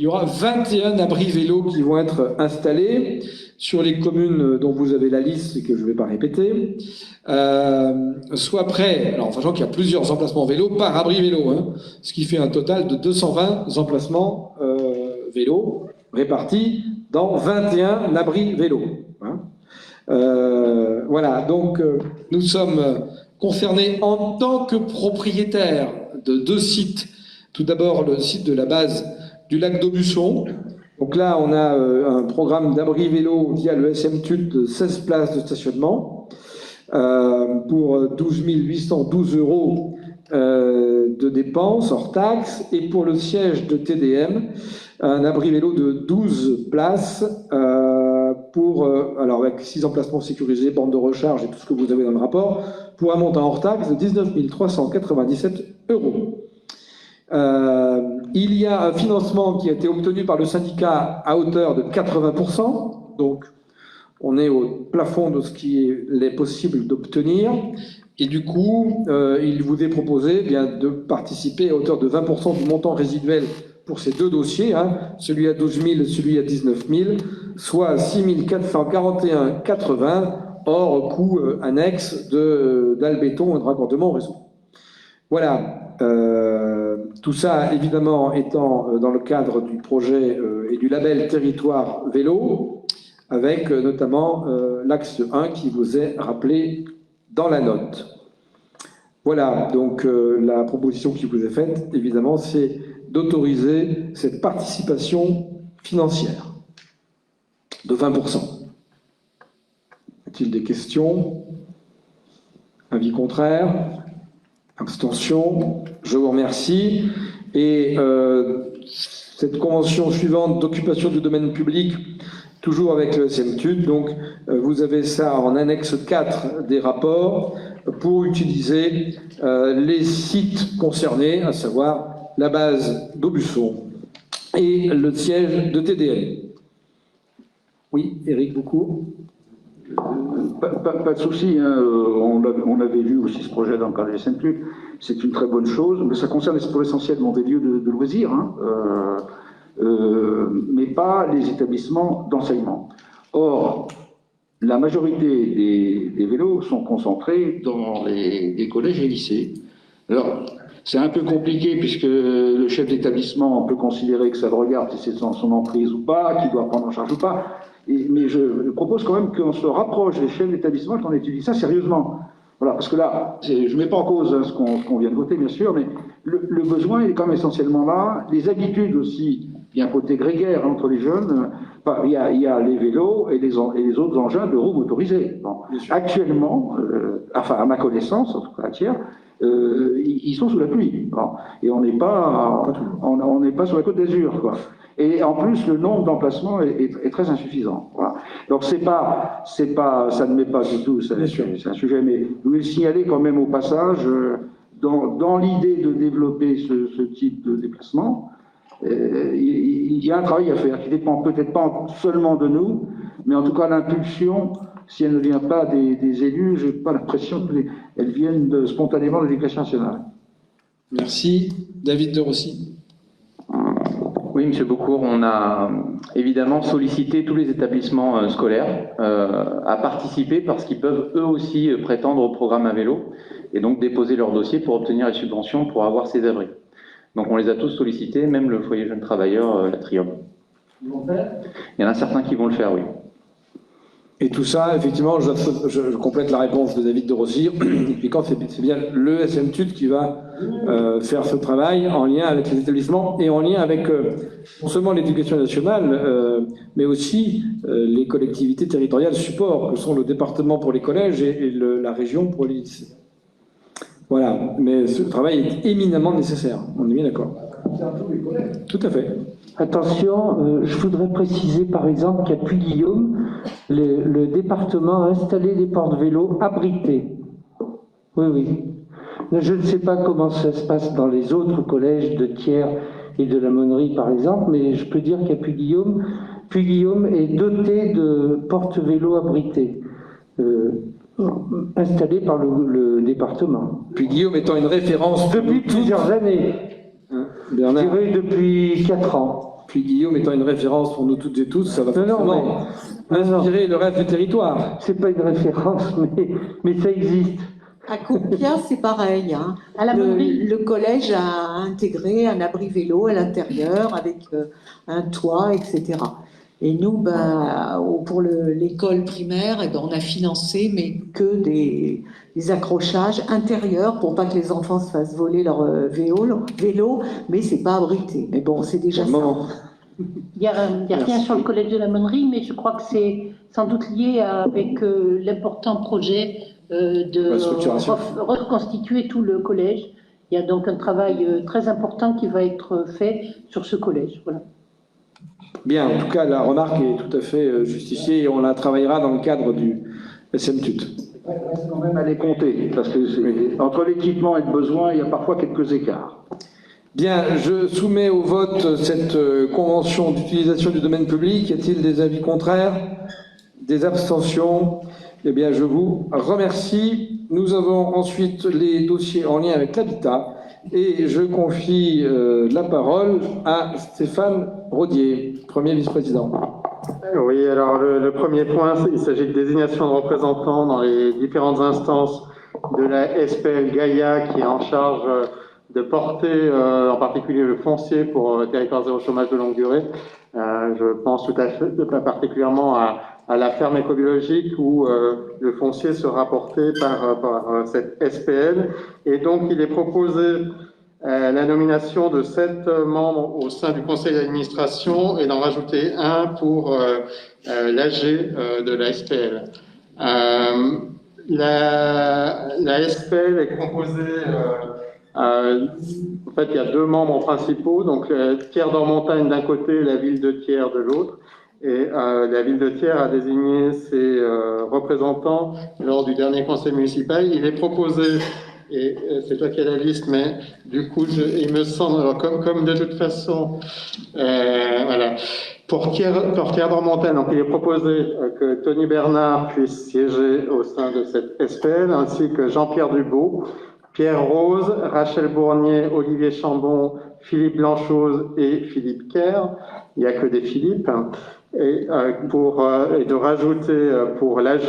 aura 21 abris vélos qui vont être installés sur les communes dont vous avez la liste et que je ne vais pas répéter, soit près, alors en sachant qu'il y a plusieurs emplacements vélos par abri vélo, ce qui fait un total de 220 emplacements vélos répartis dans 21 abris vélos. Voilà, donc nous sommes concernés en tant que propriétaires de 2 sites. Tout d'abord, le site de la base du lac d'Aubusson. Donc là, on a un programme d'abri vélo via le SMTUT de 16 places de stationnement pour 12 812 € de dépenses hors taxes. Et pour le siège de TDM, un abri vélo de 12 places alors avec 6 emplacements sécurisés, bornes de recharge et tout ce que vous avez dans le rapport, pour un montant hors taxe de 19 397 €. Il y a un financement qui a été obtenu par le syndicat à hauteur de 80%, donc on est au plafond de ce qu'il est possible d'obtenir, et du coup il vous est proposé de participer à hauteur de 20% du montant résiduel pour ces 2 dossiers, celui à 12 000 et celui à 19 000, soit 6 441,80 hors coût annexe d'albéton et de raccordement au réseau. Voilà. Tout ça, évidemment, étant dans le cadre du projet et du label Territoire Vélo, avec notamment l'axe 1 qui vous est rappelé dans la note. Voilà, donc la proposition qui vous est faite, évidemment, c'est d'autoriser cette participation financière de 20%. Y a-t-il des questions? Avis contraire? Abstention? Je vous remercie. Et cette convention suivante d'occupation du domaine public, toujours avec le SMTUT. Donc, vous avez ça en annexe 4 des rapports pour utiliser les sites concernés, à savoir la base d'Aubusson et le siège de TDL. Oui, Éric, beaucoup. Pas de souci, hein. On avait vu aussi ce projet dans le cadre des SMTUT. C'est une très bonne chose, mais ça concerne pour l'essentiellement des lieux de loisirs, hein. Mais pas les établissements d'enseignement. Or, la majorité des vélos sont concentrés dans les collèges et lycées. Alors, c'est un peu compliqué puisque le chef d'établissement peut considérer que ça le regarde si c'est son emprise ou pas, qu'il doit prendre en charge ou pas. Mais je propose quand même qu'on se rapproche des chefs d'établissement et qu'on étudie ça sérieusement. Voilà, parce que là, je ne mets pas en cause ce qu'on vient de voter, bien sûr, mais le besoin est quand même essentiellement là. Les habitudes aussi, il y a un côté grégaire entre les jeunes. Il y a les vélos et les autres engins de roues motorisées. Bon. Actuellement, enfin à ma connaissance, en tout cas à tiers, ils sont sous la pluie. Bon. Et on n'est pas sur la Côte d'Azur, quoi. Et en plus, le nombre d'emplacements est très insuffisant. Voilà. Donc ça ne met pas du tout, c'est un sujet, mais je voulais le signaler quand même au passage, dans l'idée de développer ce type de déplacement, il y a un travail à faire qui dépend peut-être pas seulement de nous, mais en tout cas l'impulsion, si elle ne vient pas des élus, je n'ai pas l'impression qu'elle vienne spontanément de l'Éducation nationale. Merci. David de Rossi. Oui, Monsieur Beaucourt, on a évidemment sollicité tous les établissements scolaires à participer parce qu'ils peuvent eux aussi prétendre au programme à vélo et donc déposer leur dossier pour obtenir les subventions pour avoir ces abris. Donc on les a tous sollicités, même le foyer jeunes travailleurs, l'Atrium. Ils vont le faire ? Il y en a certains qui vont le faire, oui. Et tout ça, effectivement, je complète la réponse de David de Rossi. Et puis quand c'est bien le SMTUT qui va faire ce travail en lien avec les établissements et en lien avec non seulement l'éducation nationale, mais aussi les collectivités territoriales support, que sont le département pour les collèges et la région pour les lycées. Voilà, mais ce travail est éminemment nécessaire, on est bien d'accord. Tout à fait. Attention, je voudrais préciser par exemple qu'à Puy-Guillaume, le département a installé des portes-vélos abritées. Oui, oui. Je ne sais pas comment ça se passe dans les autres collèges de Thiers et de la Monnerie par exemple, mais je peux dire qu'à Puy-Guillaume est doté de portes-vélos abritées. Installé par le département. Puy-Guillaume étant une référence depuis plusieurs années. Bernard, je dirais depuis 4 ans. Puy-Guillaume étant une référence pour nous toutes et tous, ça va forcément inspirer le reste du territoire. C'est pas une référence, mais ça existe. À Compiègne, c'est pareil. Hein. À la Monnerie. Le collège a intégré un abri vélo à l'intérieur avec un toit, etc. Et nous, pour l'école primaire, on a financé, mais que des accrochages intérieurs pour pas que les enfants se fassent voler leur vélo, mais c'est pas abrité. Mais bon, c'est déjà ça. Il n'y a rien sur le collège de la Monnerie, mais je crois que c'est sans doute lié avec l'important projet de reconstituer tout le collège. Il y a donc un travail très important qui va être fait sur ce collège. Voilà. Bien, en tout cas, la remarque est tout à fait justifiée et on la travaillera dans le cadre du SMTUT. Il faut quand même aller compter, parce que entre l'équipement et le besoin, il y a parfois quelques écarts. Bien, je soumets au vote cette convention d'utilisation du domaine public. Y a-t-il des avis contraires? Des abstentions? Eh bien, je vous remercie. Nous avons ensuite les dossiers en lien avec l'habitat. Et je confie la parole à Stéphane Rodier, premier vice-président. Oui, alors le premier point, il s'agit de désignation de représentants dans les différentes instances de la SPL Gaïa qui est en charge de porter en particulier le foncier pour territoire zéro chômage de longue durée. Je pense tout à fait particulièrement à la ferme écobiologique où le foncier sera porté par cette SPL. Et donc, il est proposé la nomination de 7 membres au sein du conseil d'administration et d'en rajouter un pour l'AG de la SPL. La SPL est composée En fait, il y a deux membres principaux, donc Thiers d'Or-Montagne d'un côté, la ville de Thiers de l'autre. Et la ville de Thiers a désigné ses représentants lors du dernier conseil municipal. Il est proposé, et c'est toi qui as la liste, mais du coup, il me semble, alors, comme de toute façon, voilà, pour Thiers d'Or-Montagne, donc il est proposé que Tony Bernard puisse siéger au sein de cette SPL, ainsi que Jean-Pierre Dubout, Pierre Rose, Rachel Bournier, Olivier Chambon, Philippe Blanchose et Philippe Kerr. Il n'y a que des Philippe. Et de rajouter pour l'AG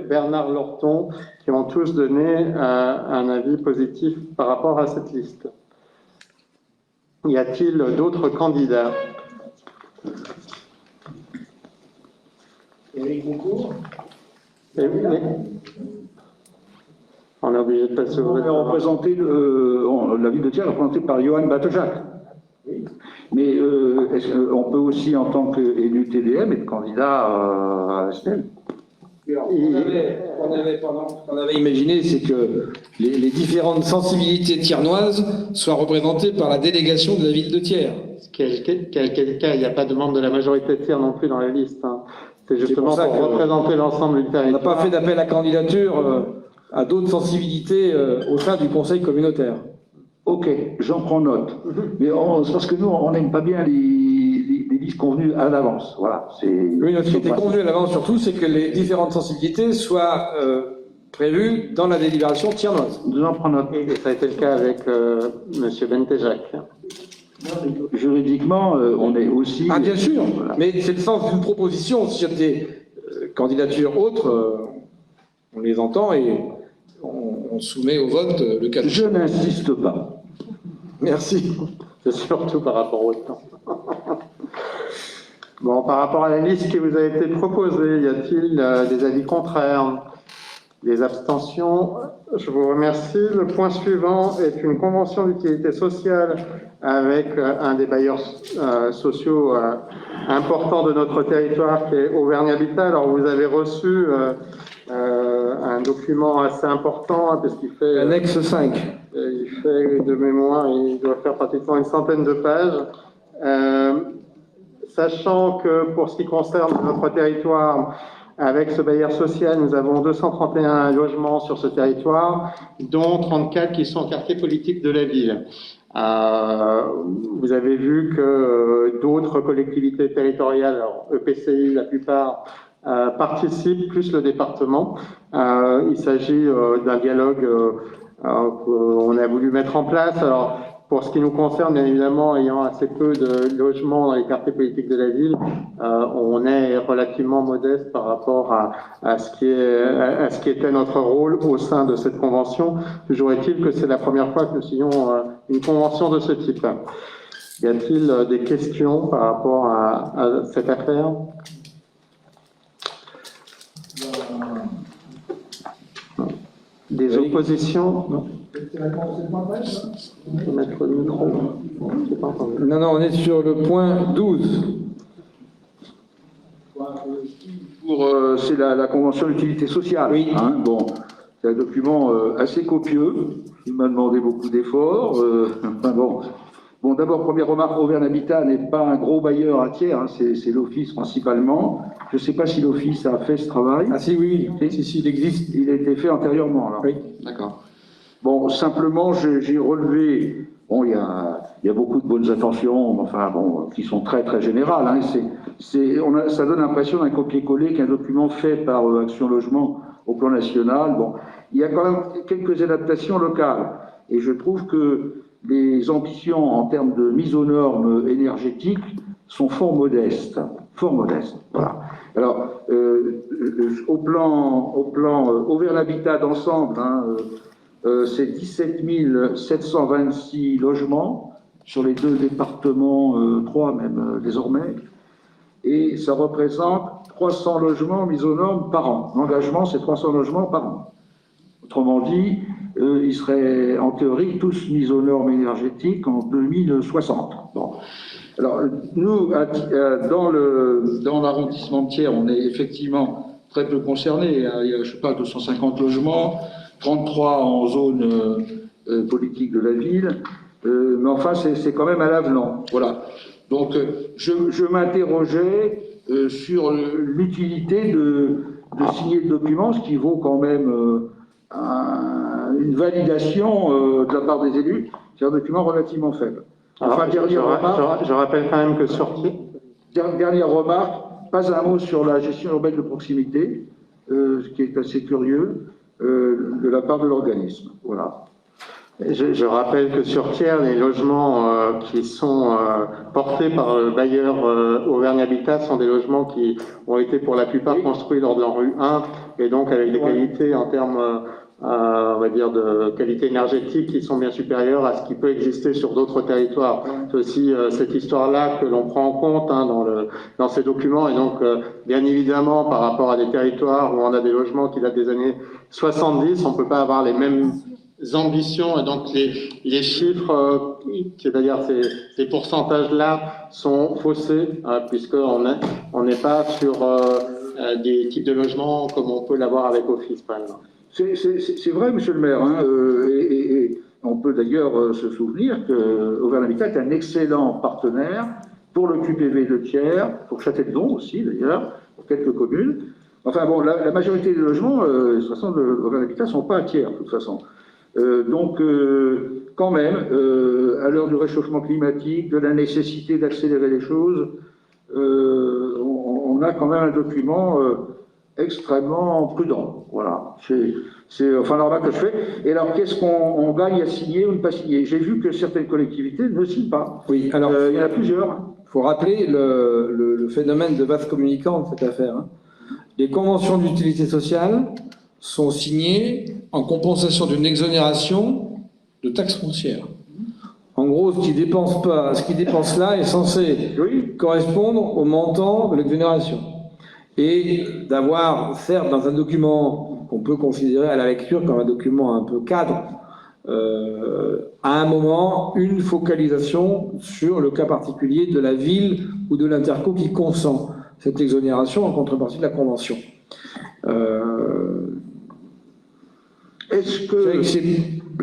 Bernard Lorton, qui ont tous donné un avis positif par rapport à cette liste. Y a-t-il d'autres candidats? Éric Boucourt. On est obligé de passer au vote. La ville de Thiers est représentée par Johan Batojac. Oui. Mais on peut aussi, en tant qu'élu TDM, être candidat à SPL. On avait imaginé, c'est que les différentes sensibilités thiernoises soient représentées par la délégation de la ville de Thiers. Quel cas, il n'y a pas de membre de la majorité de Thiers non plus dans la liste. Hein. C'est justement pour représenter l'ensemble du territoire. On n'a pas fait d'appel à candidature à d'autres sensibilités au sein du conseil communautaire. Ok, j'en prends note. Mais c'est parce que nous, on n'aime pas bien les listes convenues à l'avance. Voilà. Oui, ce qui était convenu à l'avance surtout, c'est que les différentes sensibilités soient prévues dans la délibération thiernoise. J'en prends note. Et ça a été le cas avec M. Bentejac. Juridiquement, on est aussi... Ah, bien sûr, voilà. Mais c'est le sens d'une proposition. S'il y a des candidatures autres, on les entend et on soumet au vote le cas. Je n'insiste pas. Merci. C'est surtout par rapport au temps. Bon, par rapport à la liste qui vous a été proposée, y a-t-il des avis contraires? Des abstentions? Je vous remercie. Le point suivant est une convention d'utilité sociale avec un des bailleurs sociaux importants de notre territoire qui est Auvergne Habitat. Alors vous avez reçu un document assez important parce qu'il fait... Annexe 5. Il fait de mémoire, il doit faire pratiquement une centaine de pages. Sachant que pour ce qui concerne notre territoire, avec ce bailleur social, nous avons 231 logements sur ce territoire, dont 34 qui sont en quartier politique de la ville. Vous avez vu que d'autres collectivités territoriales, alors EPCI la plupart, participent, plus le département. Il s'agit d'un dialogue qu'on a voulu mettre en place. Alors, pour ce qui nous concerne, bien évidemment, ayant assez peu de logements dans les quartiers politiques de la ville, on est relativement modeste par rapport à ce qui était notre rôle au sein de cette convention. Toujours est-il que c'est la première fois que nous signons une convention de ce type. Y a-t-il des questions par rapport à cette affaire? Des oppositions? Non. Mettre le micro. Non, on est sur le point 12. C'est la convention d'utilité sociale. Oui. Hein, bon, c'est un document assez copieux. Il m'a demandé beaucoup d'efforts. Bon, d'abord, première remarque, Auvergne Habitat n'est pas un gros bailleur à Thiers, hein, c'est l'office principalement. Je ne sais pas si l'office a fait ce travail. Ah si, oui, si, il existe. Il a été fait antérieurement, alors. Oui. D'accord. Bon, simplement, j'ai relevé, bon, il y a beaucoup de bonnes intentions, enfin, bon, qui sont très, très générales, hein, ça donne l'impression d'un copier-coller qu'un document fait par Action Logement au plan national. Bon, il y a quand même quelques adaptations locales, et je trouve que les ambitions en termes de mise aux normes énergétiques sont fort modestes, voilà. Alors, au plan Auvergne Habitat d'ensemble, hein, c'est 17 726 logements sur les 2 départements, 3 même désormais, et ça représente 300 logements mis aux normes par an. L'engagement, c'est 300 logements par an. Autrement dit, ils seraient en théorie tous mis aux normes énergétiques en 2060. Bon. Alors, nous, dans l'arrondissement de Thiers, on est effectivement très peu concernés. Il y a, je sais pas, 250 logements, 33 en zone politique de la ville, mais enfin c'est quand même à l'avenant. Voilà. Donc je m'interrogeais sur l'utilité de signer le document, ce qui vaut quand même une validation de la part des élus. C'est un document relativement faible. Enfin, je rappelle quand même que dernière remarque, pas un mot sur la gestion urbaine de proximité, ce qui est assez curieux, de la part de l'organisme. Voilà. Je rappelle que sur Thiers, les logements qui sont portés par le bailleur Auvergne Habitat sont des logements qui ont été pour la plupart construits lors de la rue 1 et donc avec des qualités en termes, on va dire, de qualité énergétique qui sont bien supérieures à ce qui peut exister sur d'autres territoires. C'est aussi cette histoire-là que l'on prend en compte dans ces documents et donc bien évidemment par rapport à des territoires où on a des logements qui datent des années 70, on ne peut pas avoir les mêmes ambitions et donc les chiffres, c'est-à-dire ces pourcentages-là sont faussés puisqu'on n'est pas sur des types de logements comme on peut l'avoir avec Office par exemple. C'est vrai, monsieur le maire, hein, et on peut d'ailleurs se souvenir que Auvergne Habitat est un excellent partenaire pour le QPV de Thiers, pour Châtellerault aussi d'ailleurs, pour quelques communes. Enfin bon, la majorité des logements, de toute façon, de Auvergne Habitat ne sont pas à Thiers, de toute façon. Donc, quand même, à l'heure du réchauffement climatique, de la nécessité d'accélérer les choses, on a quand même un document extrêmement prudent. Voilà. C'est enfin la remarque que je fais. Et alors, qu'est-ce qu'on gagne à signer ou ne pas signer? J'ai vu que certaines collectivités ne signent pas. Oui, alors il y en a plusieurs. Il faut rappeler le phénomène de vase communicant de cette affaire. Hein. Les conventions d'utilité sociale sont signées en compensation d'une exonération de taxes foncières. En gros, ce qui dépense là est censé correspondre au montant de l'exonération. Et d'avoir, certes, dans un document qu'on peut considérer à la lecture comme un document un peu cadre, à un moment, une focalisation sur le cas particulier de la ville ou de l'interco qui consent cette exonération en contrepartie de la convention. Est-ce que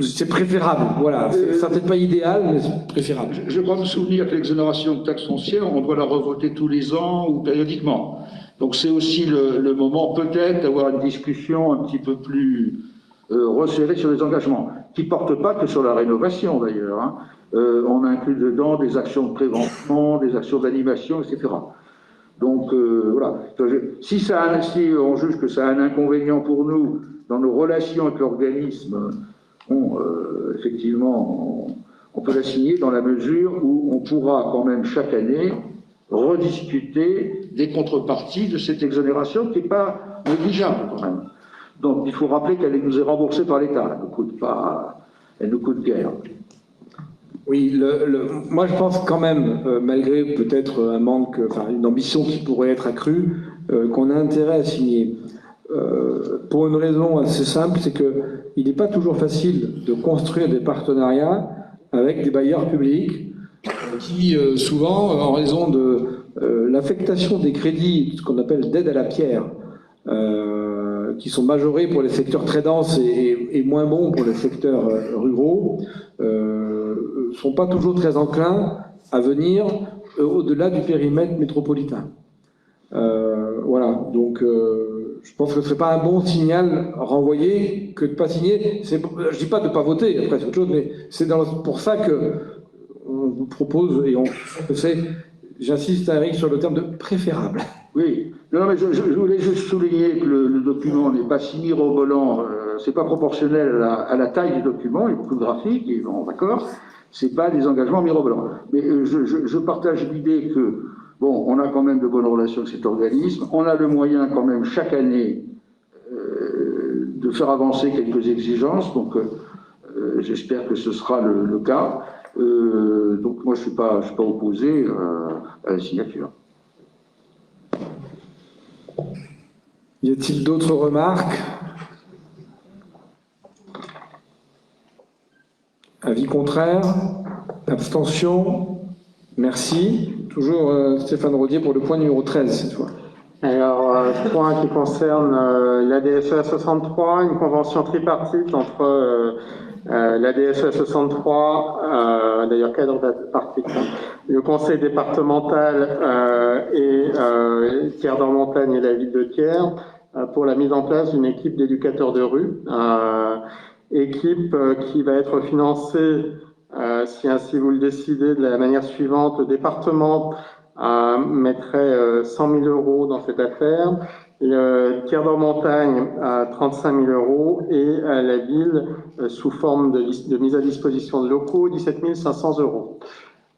c'est préférable, voilà. C'est peut-être pas idéal, mais c'est préférable. Je crois me souvenir que l'exonération de taxes foncières, on doit la revoter tous les ans ou périodiquement. Donc c'est aussi le moment peut-être d'avoir une discussion un petit peu plus resserrée sur les engagements, qui ne portent pas que sur la rénovation d'ailleurs. Hein. On inclut dedans des actions de prévention, des actions d'animation, etc. Donc voilà. Si on juge que ça a un inconvénient pour nous dans nos relations avec l'organisme, effectivement, on peut la signer dans la mesure où on pourra quand même chaque année rediscuter des contreparties de cette exonération qui n'est pas négligeable quand même. Donc il faut rappeler qu'elle nous est remboursée par l'État, elle nous coûte guère. Oui, moi je pense quand même, malgré peut-être un manque, une ambition qui pourrait être accrue, qu'on a intérêt à signer. Pour une raison assez simple, c'est qu'il n'est pas toujours facile de construire des partenariats avec des bailleurs publics qui, souvent, en raison de l'affectation des crédits, ce qu'on appelle d'aide à la pierre, qui sont majorés pour les secteurs très denses et moins bons pour les secteurs ruraux, sont pas toujours très enclins à venir au-delà du périmètre métropolitain. Voilà, donc je pense que ce ne serait pas un bon signal renvoyé que de ne pas signer. Je ne dis pas de ne pas voter, après c'est autre chose, mais c'est pour ça qu'on vous propose, et j'insiste Eric sur le terme de préférable. Oui, non, mais je voulais juste souligner que le document n'est pas si mirobolant, c'est pas proportionnel à la taille du document, il y a beaucoup de graphiques, et bon, d'accord, c'est pas des engagements mirobolants. Mais je partage l'idée que, bon, on a quand même de bonnes relations avec cet organisme, on a le moyen quand même chaque année de faire avancer quelques exigences, donc j'espère que ce sera le cas. Donc moi je suis pas opposé à la signature. Y a-t-il d'autres remarques? Avis contraire? Abstention? Merci. Toujours Stéphane Rodier pour le point numéro 13 cette fois. Alors, point qui concerne la DSEA 63, une convention tripartite entre la DSEA 63, d'ailleurs cadre d'article, le conseil départemental et Thiers d'Or-Montagne et la ville de Thiers pour la mise en place d'une équipe d'éducateurs de rue, équipe qui va être financée, si ainsi vous le décidez, de la manière suivante. Le département mettrait 100 000 € dans cette affaire, le Thiers d'Or-Montagne à 35 000 € et la ville, sous forme de mise à disposition de locaux, 17 500 €.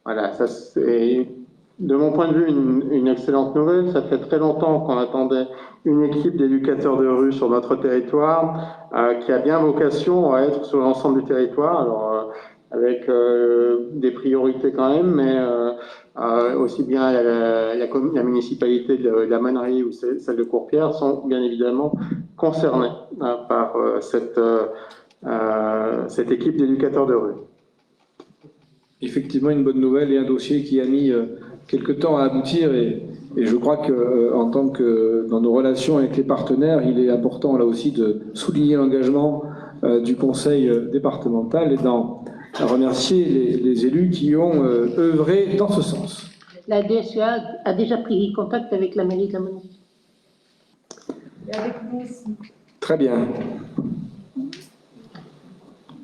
Voilà, ça c'est de mon point de vue une excellente nouvelle. Ça fait très longtemps qu'on attendait une équipe d'éducateurs de rue sur notre territoire qui a bien vocation à être sur l'ensemble du territoire. Alors, avec des priorités quand même, mais aussi bien la municipalité de la Monnerie ou celle de Courpierre sont bien évidemment concernées par cette équipe d'éducateurs de rue. Effectivement, une bonne nouvelle et un dossier qui a mis quelque temps à aboutir et je crois que en tant que dans nos relations avec les partenaires, il est important là aussi de souligner l'engagement du conseil départemental et à remercier les élus qui ont œuvré dans ce sens. La DSEA a déjà pris contact avec la mairie de la Monnerie. Et avec nous aussi. Très bien.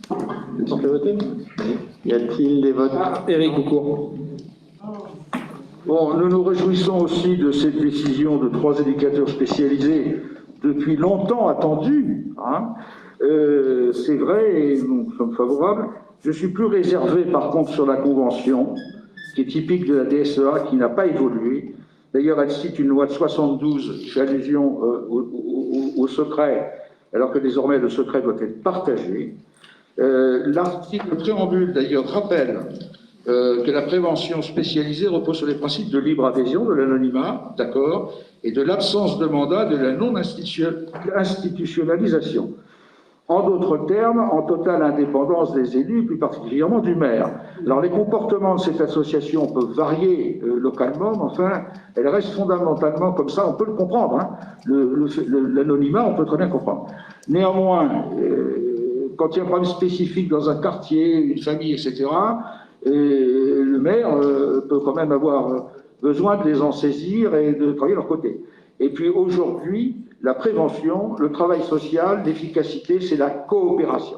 On peut voter ? Y a-t-il des votes ? Éric Aucourt. Bon, nous nous réjouissons aussi de cette décision de 3 éducateurs spécialisés depuis longtemps attendue. Hein. C'est vrai et nous sommes favorables. Je suis plus réservé par contre sur la convention, qui est typique de la DSEA, qui n'a pas évolué. D'ailleurs, elle cite une loi de 72 qui fait allusion au secret, alors que désormais le secret doit être partagé. L'article préambule d'ailleurs rappelle que la prévention spécialisée repose sur les principes de libre adhésion, de l'anonymat, d'accord, et de l'absence de mandat, de la non-institutionnalisation. En d'autres termes, en totale indépendance des élus, plus particulièrement du maire. Alors les comportements de cette association peuvent varier localement, mais enfin, elle reste fondamentalement comme ça, on peut le comprendre. Hein. L'anonymat, on peut très bien comprendre. Néanmoins, quand il y a un problème spécifique dans un quartier, une famille, etc., le maire peut quand même avoir besoin de les en saisir et de travailler de leur côté. Et puis aujourd'hui, la prévention, le travail social, l'efficacité, c'est la coopération.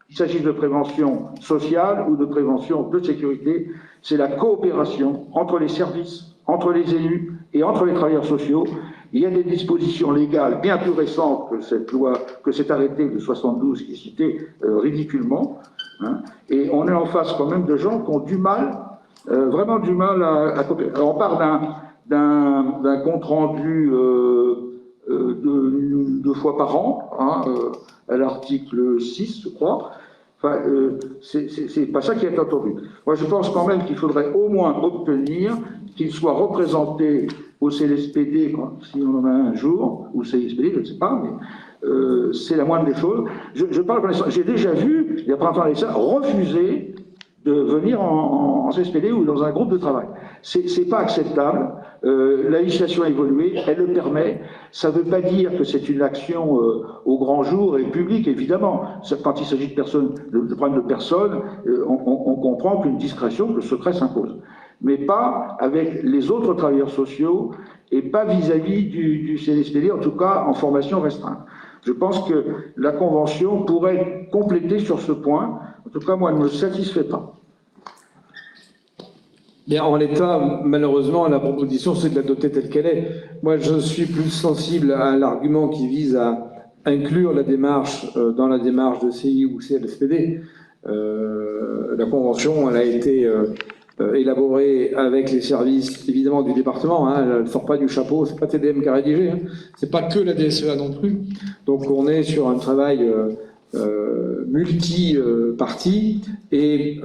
Il s'agit de prévention sociale ou de prévention de sécurité, c'est la coopération entre les services, entre les élus et entre les travailleurs sociaux. Il y a des dispositions légales bien plus récentes que cette loi, que cet arrêté de 72 qui est cité ridiculement. Hein, et on est en face quand même de gens qui ont du mal, vraiment du mal à coopérer. Alors on parle d'un compte rendu deux fois par an, hein, à l'article 6, je crois. Enfin, c'est pas ça qui est attendu. Moi, je pense quand même qu'il faudrait au moins obtenir qu'il soit représenté au CLSPD, si on en a un jour, ou CLSPD, je ne sais pas, mais c'est la moindre des choses. Je parle connaissance. J'ai déjà vu, il y a pas longtemps avec ça, refuser de venir en CLSPD ou dans un groupe de travail. C'est pas acceptable. La législation a évolué, elle le permet. Ça ne veut pas dire que c'est une action au grand jour et publique, évidemment. Quand il s'agit de personnes, de problèmes de personnes, on comprend qu'une discrétion, que le secret s'impose. Mais pas avec les autres travailleurs sociaux et pas vis-à-vis du CLSPD, en tout cas en formation restreinte. Je pense que la Convention pourrait être complétée sur ce point. En tout cas, moi, elle ne me satisfait pas. Bien, en l'état, malheureusement, la proposition, c'est de la doter telle qu'elle est. Moi, je suis plus sensible à l'argument qui vise à inclure la démarche dans la démarche de CI ou CLSPD. La Convention, elle a été élaborée avec les services, évidemment, du département. Hein, elle ne sort pas du chapeau, c'est pas TDM qui a rédigé. Hein, c'est pas que la DSEA non plus. Donc, on est sur un travail multi-parties et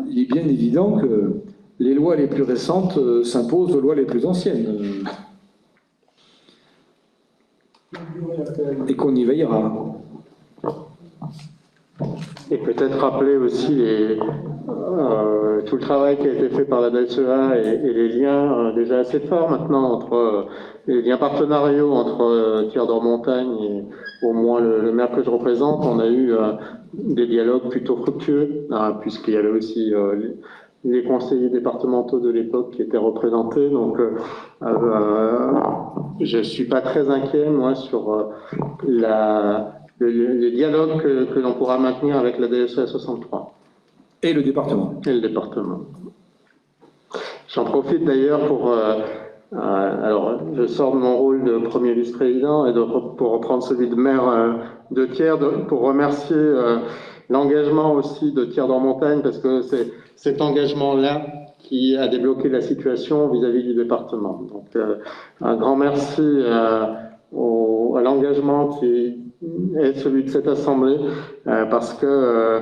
il est bien évident que les lois les plus récentes s'imposent aux lois les plus anciennes. Et qu'on y veillera. Et peut-être rappeler aussi tout le travail qui a été fait par la DSEA et les liens déjà assez forts maintenant entre les liens partenariaux entre Tiers d'Or Montagne et au moins le maire que je représente, on a eu des dialogues plutôt fructueux, puisqu'il y avait aussi les conseillers départementaux de l'époque qui étaient représentés. Donc, je ne suis pas très inquiet, moi, sur le dialogue que l'on pourra maintenir avec la DSEA 63. Et le département. Et le département. J'en profite d'ailleurs pour... alors, je sors de mon rôle de premier vice-président et pour reprendre celui de maire de Thiers, pour remercier l'engagement aussi de Tiers d'Or Montagne, parce que c'est cet engagement-là qui a débloqué la situation vis-à-vis du département. Donc, un grand merci à l'engagement qui est celui de cette Assemblée, parce que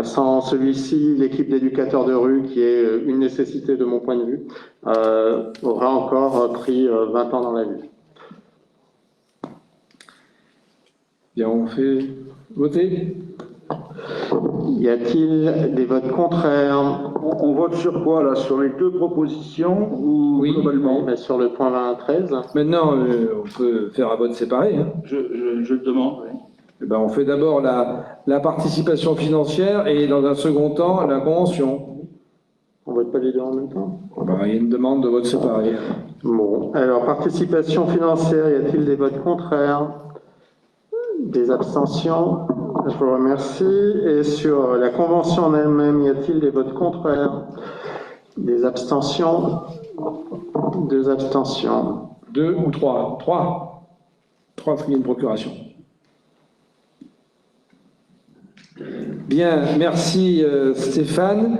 sans celui-ci, l'équipe d'éducateurs de rue, qui est une nécessité de mon point de vue, aura encore pris 20 ans dans la vie. Bien, on fait voter. Y a-t-il des votes contraires? On vote sur quoi, là? Sur les deux propositions ou globalement? Mais sur le point 13. Maintenant, on peut faire un vote séparé. Hein. Je le demande, oui. Eh ben, on fait d'abord la participation financière et dans un second temps, la convention. On vote pas les deux en même temps? Il y a une demande de vote séparé. Bon, alors participation financière, y a-t-il des votes contraires? Des abstentions? Je vous remercie. Et sur la convention en elle-même, y a-t-il des votes contraires? Des abstentions? 2 abstentions. 2 ou 3? 3. 3 frais de procuration. Bien, merci Stéphane.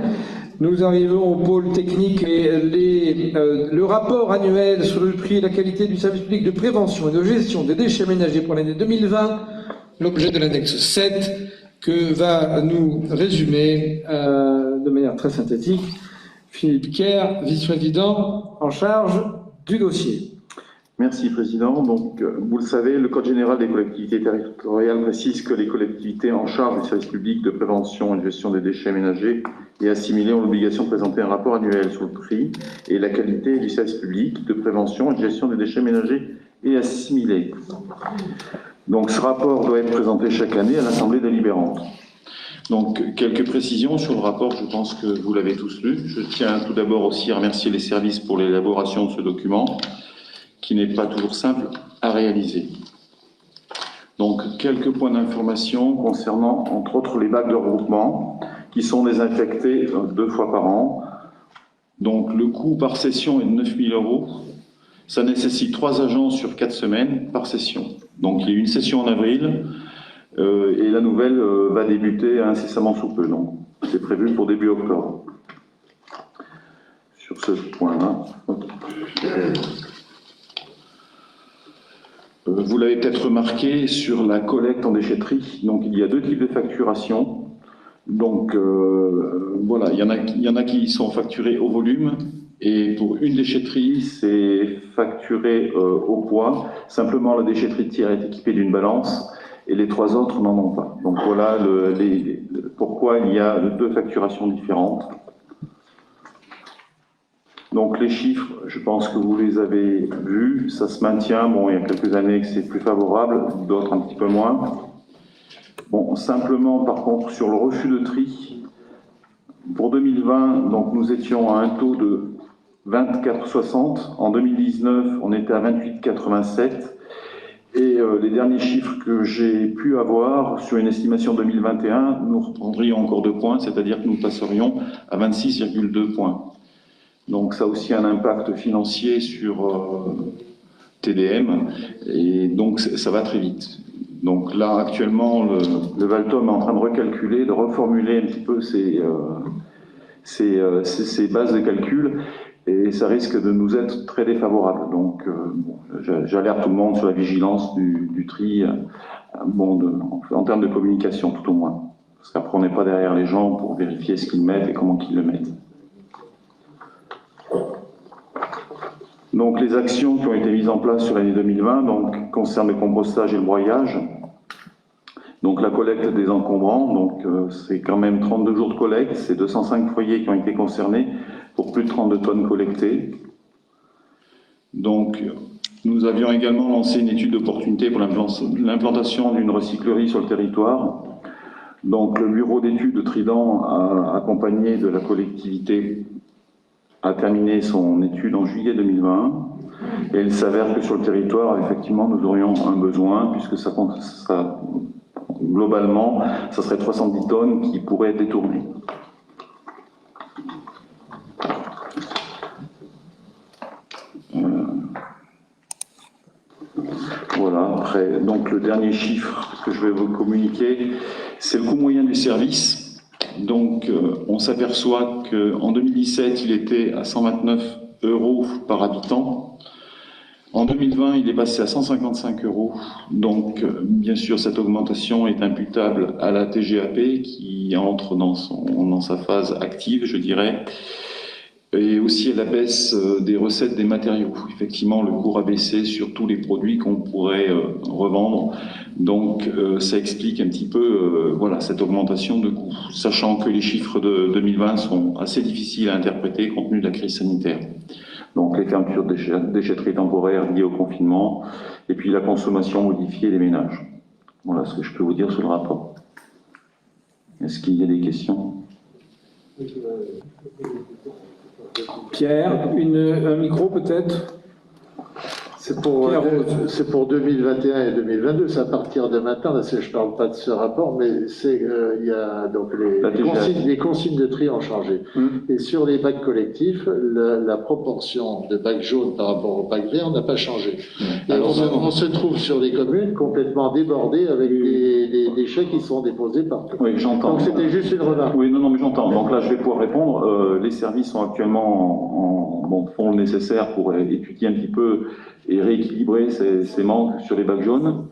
Nous arrivons au pôle technique et le rapport annuel sur le prix et la qualité du service public de prévention et de gestion des déchets ménagers pour l'année 2020, l'objet de l'annexe 7, que va nous résumer de manière très synthétique Philippe Kerr, vice-président en charge du dossier. Merci Président. Donc, vous le savez, le Code général des collectivités territoriales précise que les collectivités en charge du service public de prévention et de gestion des déchets ménagers et assimilés ont l'obligation de présenter un rapport annuel sur le prix et la qualité du service public de prévention et de gestion des déchets ménagers et assimilés. Donc, ce rapport doit être présenté chaque année à l'Assemblée délibérante. Donc, quelques précisions sur le rapport, je pense que vous l'avez tous lu. Je tiens tout d'abord aussi à remercier les services pour l'élaboration de ce document, qui n'est pas toujours simple à réaliser. Donc, quelques points d'information concernant, entre autres, les bacs de regroupement, qui sont désinfectés 2 fois par an. Donc, le coût par session est de 9 000 €. Ça nécessite 3 agents sur 4 semaines par session. Donc, il y a eu une session en avril, et la nouvelle va débuter incessamment sous peu. Donc, c'est prévu pour début octobre. Sur ce point-là. Vous l'avez peut-être remarqué sur la collecte en déchetterie. Donc, il y a 2 types de facturation. Donc, voilà, il y en a qui sont facturés au volume. Et pour une déchetterie, c'est facturé au poids. Simplement, la déchetterie de Thiers est équipée d'une balance et les 3 autres n'en ont pas. Donc, voilà pourquoi il y a 2 facturations différentes. Donc les chiffres, je pense que vous les avez vus, ça se maintient. Bon, il y a quelques années que c'est plus favorable, d'autres un petit peu moins. Bon, simplement, par contre, sur le refus de tri, pour 2020, donc nous étions à un taux de 24,60. En 2019, on était à 28,87. Et les derniers chiffres que j'ai pu avoir sur une estimation 2021, nous reprendrions encore 2 points, c'est-à-dire que nous passerions à 26,2 points. Donc ça a aussi un impact financier sur TDM, et donc ça va très vite. Donc là, actuellement, le Valtom est en train de recalculer, de reformuler un petit peu ses bases de calcul, et ça risque de nous être très défavorable. Donc j'alerte tout le monde sur la vigilance du tri, en termes de communication tout au moins. Parce qu'après on n'est pas derrière les gens pour vérifier ce qu'ils mettent et comment qu'ils le mettent. Donc les actions qui ont été mises en place sur l'année 2020 concernent le compostage et le broyage. Donc la collecte des encombrants, donc c'est quand même 32 jours de collecte, c'est 205 foyers qui ont été concernés pour plus de 32 tonnes collectées. Donc nous avions également lancé une étude d'opportunité pour l'implantation d'une recyclerie sur le territoire. Donc le bureau d'études de Trident, accompagné de la collectivité, a terminé son étude en juillet 2020. Et il s'avère que sur le territoire, effectivement, nous aurions un besoin, puisque globalement, ça serait 310 tonnes qui pourraient être détournées. Voilà, après, donc le dernier chiffre que je vais vous communiquer, c'est le coût moyen du service. Donc, on s'aperçoit qu'en 2017, il était à 129 € par habitant. En 2020, il est passé à 155 €. Donc, bien sûr, cette augmentation est imputable à la TGAP qui entre dans sa phase active, je dirais, et aussi à la baisse des recettes des matériaux. Effectivement, le cours a baissé sur tous les produits qu'on pourrait revendre. Donc, ça explique un petit peu voilà, cette augmentation de coûts, sachant que les chiffres de 2020 sont assez difficiles à interpréter compte tenu de la crise sanitaire. Donc les fermetures de déchetteries temporaires liées au confinement, et puis la consommation modifiée des ménages. Voilà ce que je peux vous dire sur le rapport. Est-ce qu'il y a des questions? Pierre, un micro peut-être? C'est pour 2021 et 2022, c'est à partir de maintenant, là, je ne parle pas de ce rapport, mais il y a donc les consignes de tri ont changé. Et sur les bacs collectifs, la proportion de bacs jaunes par rapport aux bacs verts n'a pas changé. Et on se trouve sur des communes complètement débordées avec des déchets qui sont déposés partout. Oui, j'entends. Donc c'était juste une remarque. Oui, non, mais j'entends. Donc là, je vais pouvoir répondre. Les services sont actuellement font le nécessaire pour étudier un petit peu et rééquilibrer ces manques sur les bacs jaunes.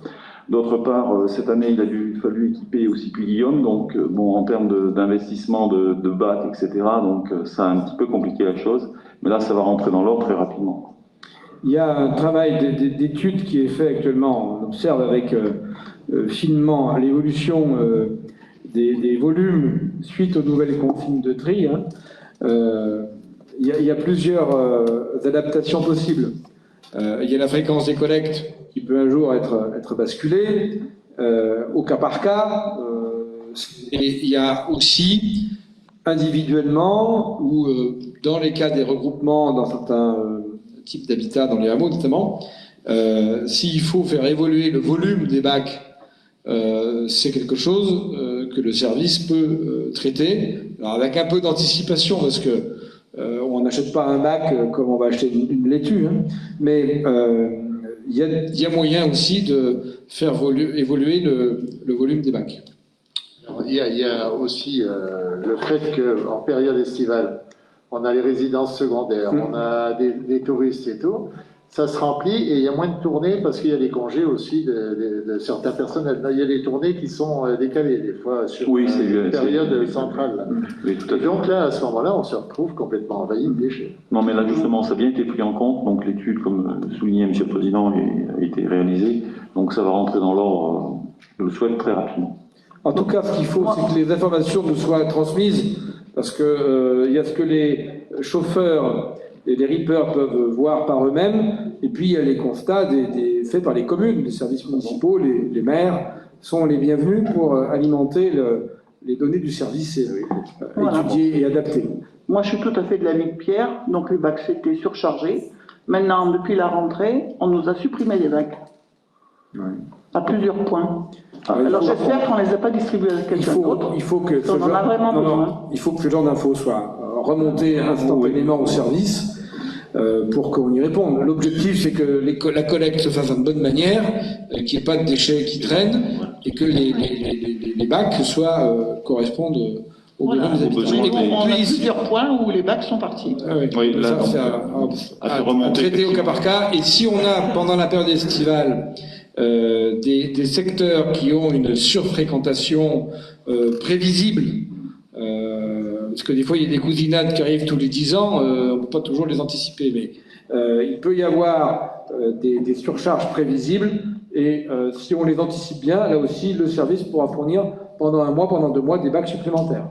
D'autre part, cette année, il a fallu équiper aussi Puy-Guillaume, donc en termes d'investissement de bacs, etc., donc ça a un petit peu compliqué la chose, mais là, ça va rentrer dans l'ordre très rapidement. Il y a un travail d'étude qui est fait actuellement. On observe avec finement l'évolution des volumes suite aux nouvelles consignes de tri. Il y a plusieurs adaptations possibles. Il y a la fréquence des collectes qui peut un jour être basculée au cas par cas. Et il y a aussi individuellement ou dans les cas des regroupements dans certains types d'habitats, dans les hameaux notamment, s'il faut faire évoluer le volume des bacs, c'est quelque chose que le service peut traiter. Alors avec un peu d'anticipation parce que on n'achète pas un bac comme on va acheter une laitue, mais il y a moyen aussi de faire évoluer le volume des bacs. Il y a aussi le fait qu'en période estivale, on a les résidences secondaires, on a des touristes et tout, ça se remplit et il y a moins de tournées parce qu'il y a des congés aussi de certains personnels. Il y a des tournées qui sont décalées des fois sur une période centrale. Là. Oui, tout à fait. Et donc là, à ce moment-là, on se retrouve complètement envahi de déchets. Non, mais là, justement, ça a bien été pris en compte. Donc l'étude, comme souligné M. le Président, a été réalisée. Donc ça va rentrer dans l'ordre, je le souhaite, très rapidement. En tout cas, ce qu'il faut, c'est que les informations nous soient transmises, parce que y a ce que les chauffeurs et les rippers peuvent voir par eux-mêmes, et puis il y a les constats faits par les communes, les services municipaux, les maires sont les bienvenus pour alimenter les données du service étudiées et adaptées. Moi, je suis tout à fait de l'avis de Pierre, donc les bacs étaient surchargés. Maintenant, depuis la rentrée, on nous a supprimé les bacs, à plusieurs points. Alors j'espère qu'on ne les a pas distribués à quelqu'un d'autre. Il faut que ce genre d'infos soit remonté instantanément au service pour qu'on y réponde. L'objectif, c'est que la collecte se fasse de bonne manière, qu'il n'y ait pas de déchets qui traînent et que les bacs correspondent aux besoins des habitants. On a plusieurs points où les bacs sont partis. Oui, là, c'est à traiter au cas par cas. Et si on a, pendant la période estivale, des secteurs qui ont une surfréquentation prévisible, parce que des fois il y a des cousinades qui arrivent tous les 10 ans, on ne peut pas toujours les anticiper, mais il peut y avoir des surcharges prévisibles, Et si on les anticipe bien, là aussi, le service pourra fournir pendant 1 mois, pendant 2 mois, des bacs supplémentaires.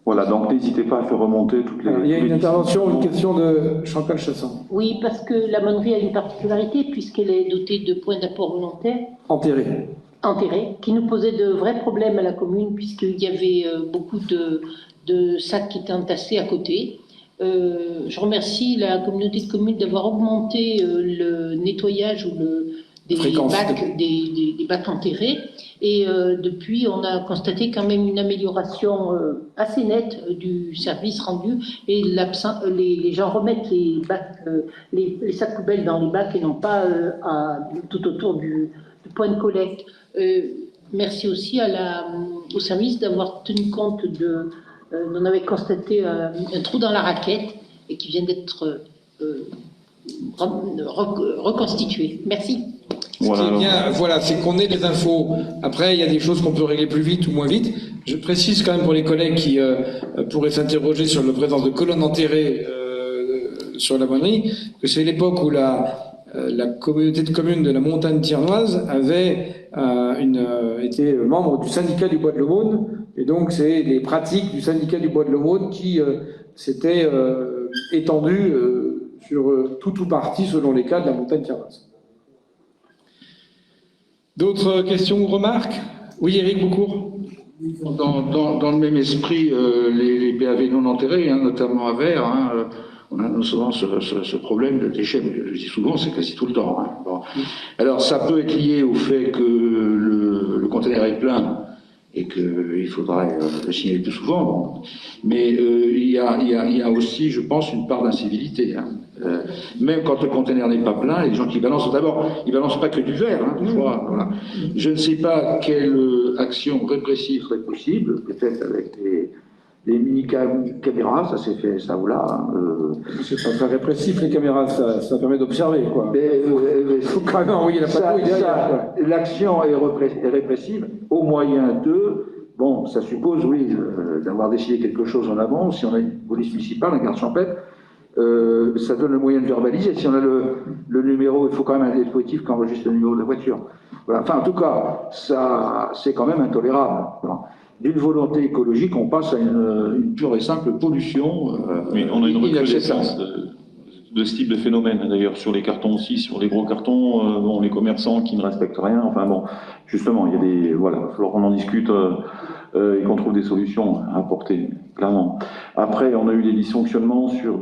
Voilà, donc n'hésitez pas à faire remonter toutes les... Il y a une intervention, une question de Chantal Chasson. Oui, parce que l'aumônerie a une particularité puisqu'elle est dotée de points d'apport volontaire. Enterrés, Qui nous posait de vrais problèmes à la commune puisqu'il y avait beaucoup de sacs qui étaient entassés à côté. Je remercie la communauté de communes d'avoir augmenté le nettoyage des bacs enterrés. Et depuis, on a constaté quand même une amélioration assez nette du service rendu. Et les gens remettent les bacs, les sacs poubelles dans les bacs et non pas tout autour du point de collecte. Merci aussi au service d'avoir tenu compte on avait constaté un trou dans la raquette et qui vient d'être reconstitué. Merci. Ce qui est bien, voilà, c'est qu'on ait des infos. Après, il y a des choses qu'on peut régler plus vite ou moins vite. Je précise quand même pour les collègues qui pourraient s'interroger sur la présence de colonnes enterrées sur l'aumônerie, que c'est l'époque où la communauté de communes de la montagne thiernoise avait été membre du syndicat du Bois de l'Aumône, et donc c'est les pratiques du syndicat du Bois de l'Aumône qui s'étaient étendues sur tout ou partie selon les cas de la montagne thiernoise. D'autres questions ou remarques? Oui, Éric Boucourt. Dans le même esprit, les PAV non enterrés, notamment à Vert, on a souvent ce problème de déchets, je dis souvent, c'est quasi tout le temps. Bon. Alors ça peut être lié au fait que le conteneur est plein et qu'il faudrait le signaler plus souvent. Bon. Mais il y a aussi, je pense, une part d'incivilité. Même quand le conteneur n'est pas plein, les gens qui balancent, d'abord, ils balancent pas que du verre, des fois, voilà. Je ne sais pas quelle action répressive serait possible, peut-être avec les mini-caméras, ça s'est fait, ça ou là. C'est pas très répressif, les caméras, ça permet d'observer, quoi. Faut quand même envoyer la patrouille derrière. L'action est répressive au moyen bon, ça suppose, oui, d'avoir décidé quelque chose en avant. Si on a une police municipale, un garde champêtre, ça donne le moyen de verbaliser. Si on a le numéro, il faut quand même un dispositif qui enregistre le numéro de la voiture. Voilà. Enfin, en tout cas, ça, c'est quand même intolérable. Voilà. D'une volonté écologique, on passe à une pure et simple pollution. Mais on a une recrudescence de ce type de phénomène, d'ailleurs, sur les cartons aussi, sur les gros cartons, bon, les commerçants qui ne respectent rien, enfin bon, justement, il y a il va falloir qu'on en discute et qu'on trouve des solutions à apporter, clairement. Après, on a eu des dysfonctionnements sur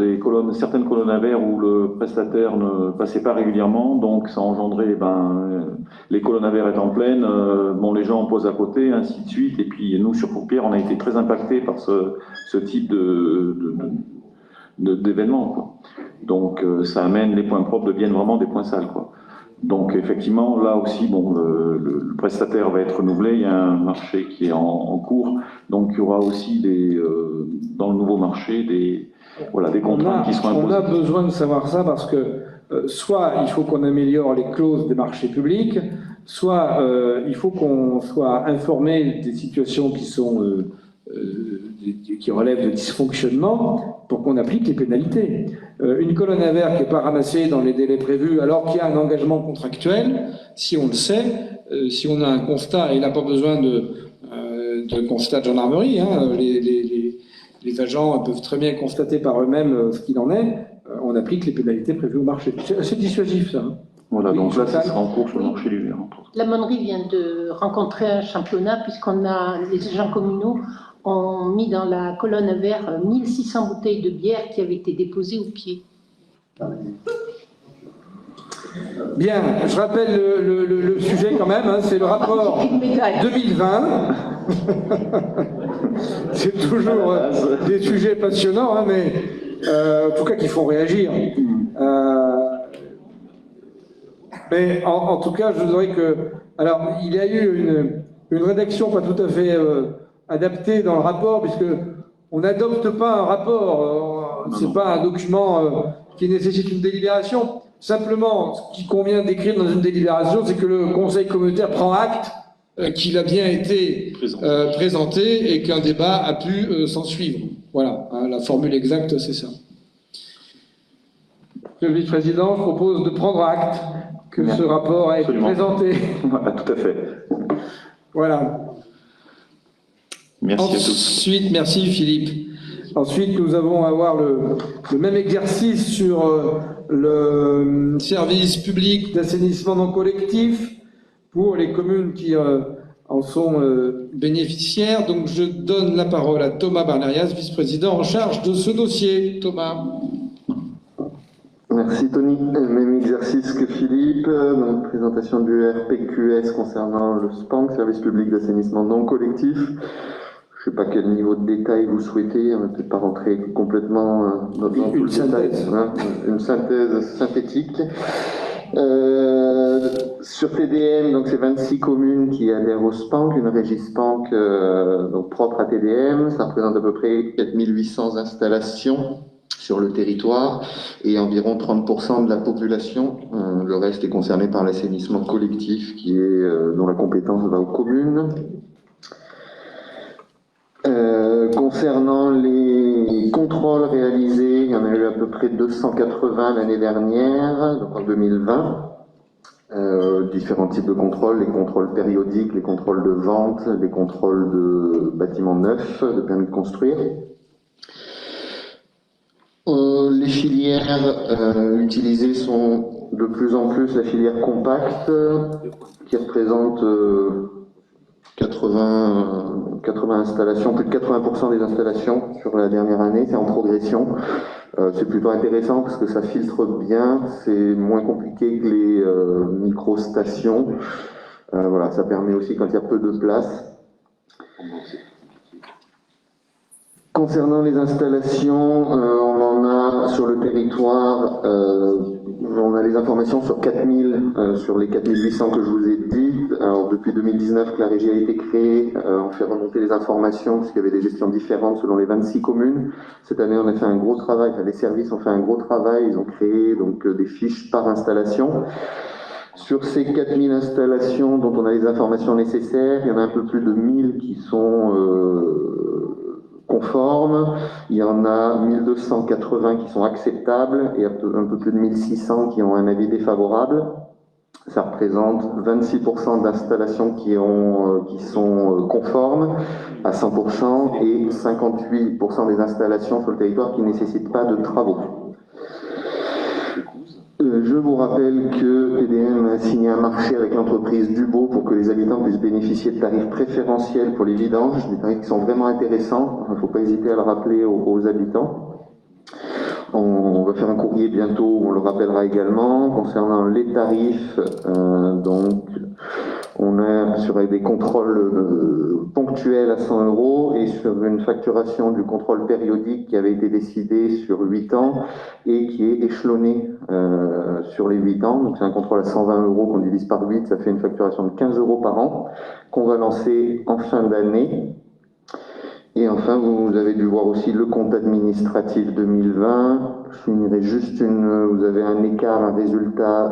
certaines colonnes à verre où le prestataire ne passait pas régulièrement, donc ça a engendré, les colonnes à verre étant pleines, les gens en posent à côté, ainsi de suite, et puis nous, sur Fourpierre, on a été très impactés par ce type d'événements, quoi. Donc ça amène les points propres deviennent vraiment des points sales, quoi. Donc effectivement, là aussi, le prestataire va être renouvelé, il y a un marché qui est en cours, donc il y aura aussi dans le nouveau marché des contraintes qui seront imposées. On a besoin de savoir ça parce que soit il faut qu'on améliore les clauses des marchés publics, soit il faut qu'on soit informé des situations qui relèvent de dysfonctionnement pour qu'on applique les pénalités. Une colonne à verre qui n'est pas ramassée dans les délais prévus alors qu'il y a un engagement contractuel, si on le sait, si on a un constat, et il n'a pas besoin de constat de gendarmerie, les agents peuvent très bien constater par eux-mêmes ce qu'il en est, on applique les pénalités prévues au marché. C'est assez dissuasif, ça. Voilà, donc là, ça sera en cours sur le marché du verre. L'aumônerie vient de rencontrer un championnat puisqu'on a les agents communaux ont mis dans la colonne à verre 1600 bouteilles de bière qui avaient été déposées au pied. Bien, je rappelle le sujet quand même, c'est le rapport 2020. C'est toujours des sujets passionnants, mais en tout cas qui font réagir. Mais en tout cas, je voudrais que... Alors, il y a eu une rédaction pas tout à fait adaptée dans le rapport, puisque on n'adopte pas un rapport, c'est pas un document qui nécessite une délibération. Simplement, ce qui convient d'écrire dans une délibération, c'est que le conseil communautaire prend acte qu'il a bien été présenté et qu'un débat a pu s'en suivre. Voilà, la formule exacte, c'est ça. Monsieur le vice-président, je propose de prendre acte que ce rapport a été Absolument. présenté. Voilà, tout à fait. Voilà. Merci à tous. Ensuite, merci Philippe. Ensuite, nous allons avoir le même exercice sur le service public d'assainissement non collectif pour les communes qui en sont bénéficiaires. Donc, je donne la parole à Thomas Barnerias, vice-président en charge de ce dossier. Thomas. Merci Tony. Même exercice que Philippe, donc présentation du RPQS concernant le SPANC, service public d'assainissement non collectif. Je ne sais pas quel niveau de détail vous souhaitez, on ne va peut-être pas rentrer complètement dans tout le détail. Une synthèse synthétique. Sur TDM, donc c'est 26 communes qui adhèrent au SPANC, une régie SPANC donc propre à TDM. Ça représente à peu près 4800 installations sur le territoire et environ 30% de la population. Le reste est concerné par l'assainissement collectif dont la compétence va aux communes. Concernant les contrôles réalisés, il y en a eu à peu près 280 l'année dernière, donc en 2020. Différents types de contrôles, les contrôles périodiques, les contrôles de vente, les contrôles de bâtiments neufs, de permis de construire. Les filières utilisées sont de plus en plus la filière compacte, qui représente 80 installations, plus de 80% des installations sur la dernière année, c'est en progression. C'est plutôt intéressant parce que ça filtre bien, c'est moins compliqué que les micro-stations. Voilà, ça permet aussi quand il y a peu de place. Concernant les installations, on en a sur le territoire, on a les informations sur 4000, sur les 4800 que je vous ai dit. Alors depuis 2019 que la régie a été créée, on fait remonter les informations parce qu'il y avait des gestions différentes selon les 26 communes. Cette année, on a fait un gros travail, enfin, les services ont fait un gros travail, ils ont créé donc des fiches par installation. Sur ces 4000 installations dont on a les informations nécessaires, il y en a un peu plus de 1000 qui sont conformes, il y en a 1280 qui sont acceptables et un peu plus de 1600 qui ont un avis défavorable. Ça représente 26% d'installations qui sont conformes à 100% et 58% des installations sur le territoire qui ne nécessitent pas de travaux. Je vous rappelle que TDM a signé un marché avec l'entreprise Dubo pour que les habitants puissent bénéficier de tarifs préférentiels pour les vidanges, des tarifs qui sont vraiment intéressants. Il ne faut pas hésiter à le rappeler aux habitants. On va faire un courrier bientôt, on le rappellera également. Concernant les tarifs, donc on est sur des contrôles ponctuels à 100 € et sur une facturation du contrôle périodique qui avait été décidé sur 8 ans et qui est échelonné sur les 8 ans. Donc c'est un contrôle à 120 € qu'on divise par 8, ça fait une facturation de 15 € par an qu'on va lancer en fin d'année. Et enfin, vous avez dû voir aussi le compte administratif 2020. Je finirai juste vous avez un écart, un résultat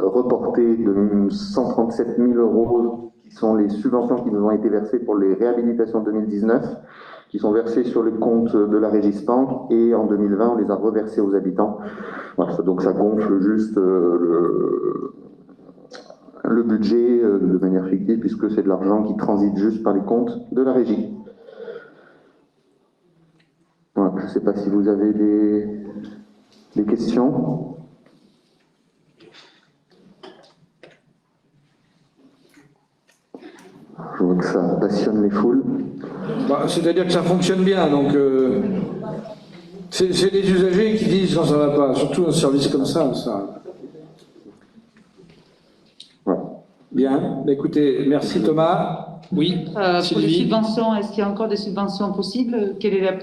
reporté de 137 000 € qui sont les subventions qui nous ont été versées pour les réhabilitations 2019, qui sont versées sur le compte de la régie SPANC et en 2020, on les a reversées aux habitants. Voilà, donc ça gonfle juste le budget de manière fictive puisque c'est de l'argent qui transite juste par les comptes de la régie. Voilà, je ne sais pas si vous avez des questions. Je vois que ça passionne les foules. C'est-à-dire que ça fonctionne bien, donc c'est les usagers qui disent quand ça ne va pas, surtout un service comme ça. Ouais. Bien, écoutez, merci Thomas. Oui, Pour les Sylvie. subventions, est-ce qu'il y a encore des subventions possibles? Quelle est la...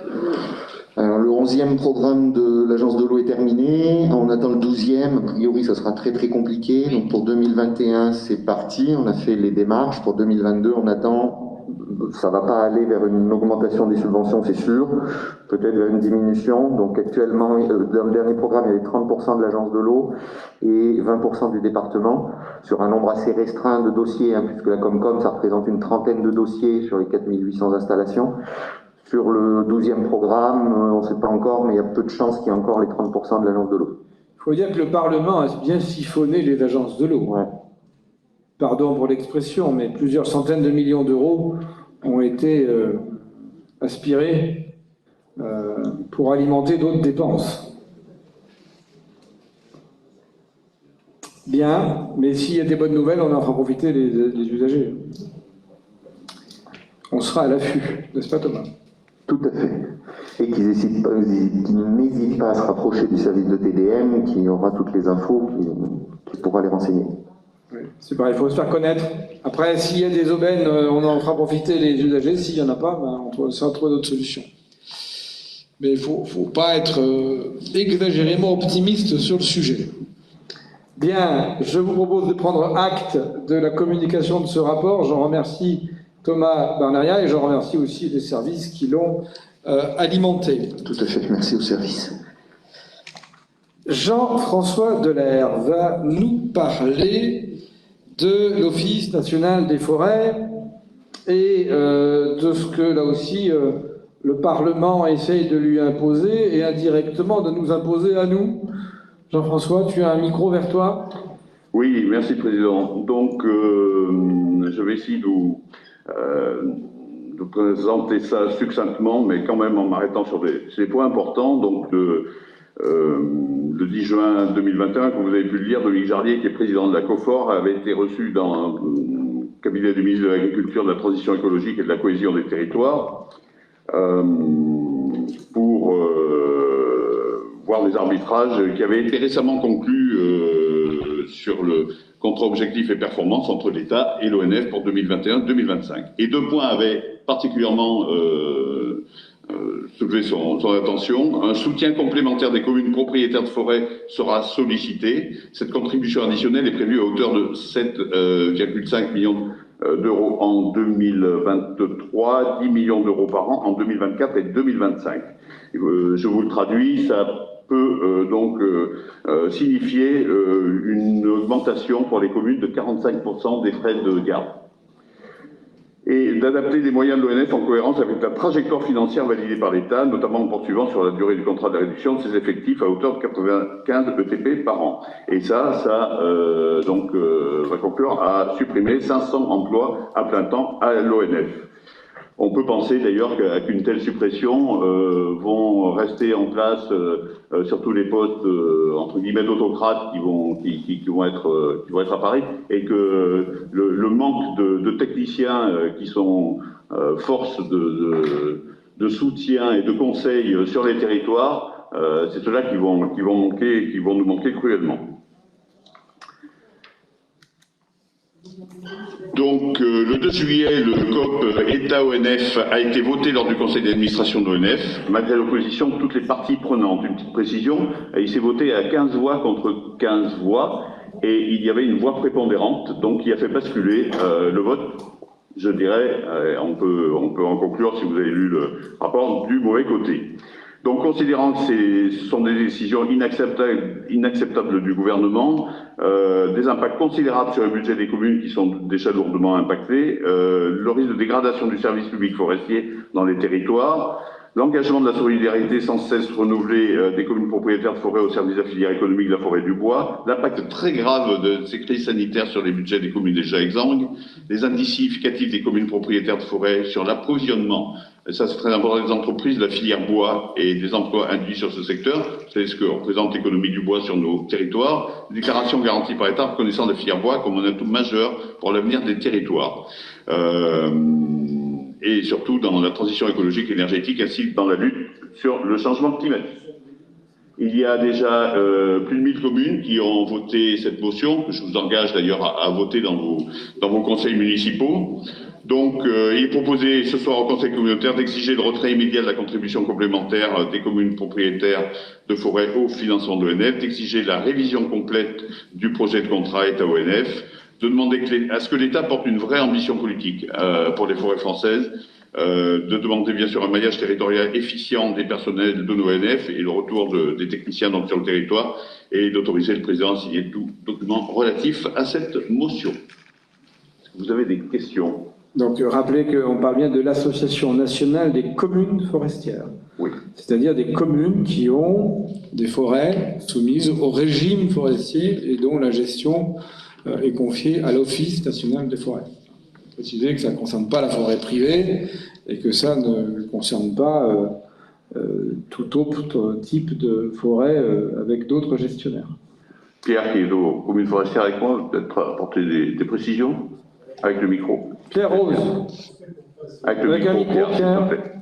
Alors, le 11e programme de l'Agence de l'eau est terminé. On attend le 12e. A priori, ça sera très très compliqué. Donc pour 2021, c'est parti. On a fait les démarches. Pour 2022, on attend. Ça va pas aller vers une augmentation des subventions, c'est sûr. Peut-être vers une diminution. Donc actuellement, dans le dernier programme, il y avait 30% de l'Agence de l'eau et 20% du département, sur un nombre assez restreint de dossiers, puisque la Comcom, ça représente une trentaine de dossiers sur les 4800 installations. Sur le 12e programme, on ne sait pas encore, mais il y a peu de chances qu'il y ait encore les 30% de l'Agence de l'eau. Il faut dire que le Parlement a bien siphonné les agences de l'eau. Ouais. Pardon pour l'expression, mais plusieurs centaines de millions d'euros ont été aspirés pour alimenter d'autres dépenses. Bien, mais s'il y a des bonnes nouvelles, on en fera profiter les usagers. On sera à l'affût, n'est-ce pas Thomas? Tout à fait. Et qu'ils n'hésitent pas à se rapprocher du service de TDM, qui aura toutes les infos, qui pourra les renseigner. Oui, c'est pareil, il faut se faire connaître. Après, s'il y a des aubaines, on en fera profiter les usagers. S'il n'y en a pas, on essaiera de trouver d'autres solutions. Mais il ne faut pas être exagérément optimiste sur le sujet. Bien, je vous propose de prendre acte de la communication de ce rapport. J'en remercie Thomas Barnaria et je remercie aussi les services qui l'ont alimenté. Tout à fait, merci aux services. Jean-François Delaire va nous parler de l'Office national des forêts et de ce que, là aussi, le Parlement essaye de lui imposer et indirectement de nous imposer à nous. Jean-François, tu as un micro vers toi? Oui, merci Président. Donc, je vais essayer de vous présenter ça succinctement, mais quand même en m'arrêtant sur des points importants. Donc, le 10 juin 2021, comme vous avez pu le lire, Dominique Jarlier, qui est président de la COFOR, avait été reçu dans le cabinet du ministre de l'Agriculture, de la Transition écologique et de la cohésion des territoires pour voir des arbitrages qui avaient été récemment conclus sur le contrat objectif et performance entre l'État et l'ONF pour 2021-2025. Et deux points avaient particulièrement soulevé son attention. Un soutien complémentaire des communes propriétaires de forêts sera sollicité. Cette contribution additionnelle est prévue à hauteur de 7,5 millions d'euros en 2023, 10 millions d'euros par an en 2024 et 2025. Je vous le traduis, ça peut donc signifier une augmentation pour les communes de 45% des frais de garde. Et d'adapter les moyens de l'ONF en cohérence avec la trajectoire financière validée par l'État, notamment en poursuivant sur la durée du contrat de réduction de ses effectifs à hauteur de 95 ETP par an. Et ça va conclure à supprimer 500 emplois à plein temps à l'ONF. On peut penser d'ailleurs qu'une telle suppression vont rester en place sur tous les postes entre guillemets d'autocrates qui vont être à Paris, et que le manque de techniciens qui sont force de soutien et de conseil sur les territoires, c'est ceux-là qui vont nous manquer cruellement. Donc, le 2 juillet, le COP État-ONF a été voté lors du conseil d'administration de l'ONF, malgré l'opposition de toutes les parties prenantes. Une petite précision, il s'est voté à 15 voix contre 15 voix, et il y avait une voix prépondérante, donc qui a fait basculer le vote, je dirais, on peut en conclure si vous avez lu le rapport, du mauvais côté. Donc, considérant que ce sont des décisions inacceptables du gouvernement, des impacts considérables sur le budget des communes qui sont déjà lourdement impactées, le risque de dégradation du service public forestier dans les territoires, l'engagement de la solidarité sans cesse renouvelé des communes propriétaires de forêts au service de la filière économique de la forêt et du bois, l'impact très grave de ces crises sanitaires sur les budgets des communes déjà exsangues, les indices significatifs des communes propriétaires de forêts sur l'approvisionnement, et ça c'est très important, des entreprises de la filière bois et des emplois induits sur ce secteur, c'est ce que représente l'économie du bois sur nos territoires, une déclaration garantie par l'État reconnaissant la filière bois comme un atout majeur pour l'avenir des territoires. Et surtout dans la transition écologique et énergétique, ainsi que dans la lutte sur le changement climatique. Il y a déjà plus de 1000 communes qui ont voté cette motion, que je vous engage d'ailleurs à voter dans vos conseils municipaux. Donc, il est proposé ce soir au Conseil communautaire d'exiger le retrait immédiat de la contribution complémentaire des communes propriétaires de forêt au financement de l'ONF, d'exiger la révision complète du projet de contrat État-ONF, de demander à ce que l'État porte une vraie ambition politique pour les forêts françaises, de demander bien sûr un maillage territorial efficient des personnels de l'ONF et le retour des techniciens sur le territoire, et d'autoriser le président à signer tout document relatif à cette motion. Est-ce que vous avez des questions? Donc, rappelez qu'on parle bien de l'Association nationale des communes forestières. Oui. C'est-à-dire des communes qui ont des forêts soumises au régime forestier et dont la gestion est confiée à l'Office national des forêts. Préciser que ça ne concerne pas la forêt privée et que ça ne concerne pas tout autre type de forêt avec d'autres gestionnaires. Pierre, qui est aux communes forestières avec moi, peut-être apporter des précisions avec le micro. Pierre Rose. Avec le micro, Pierre, s'il te plaît.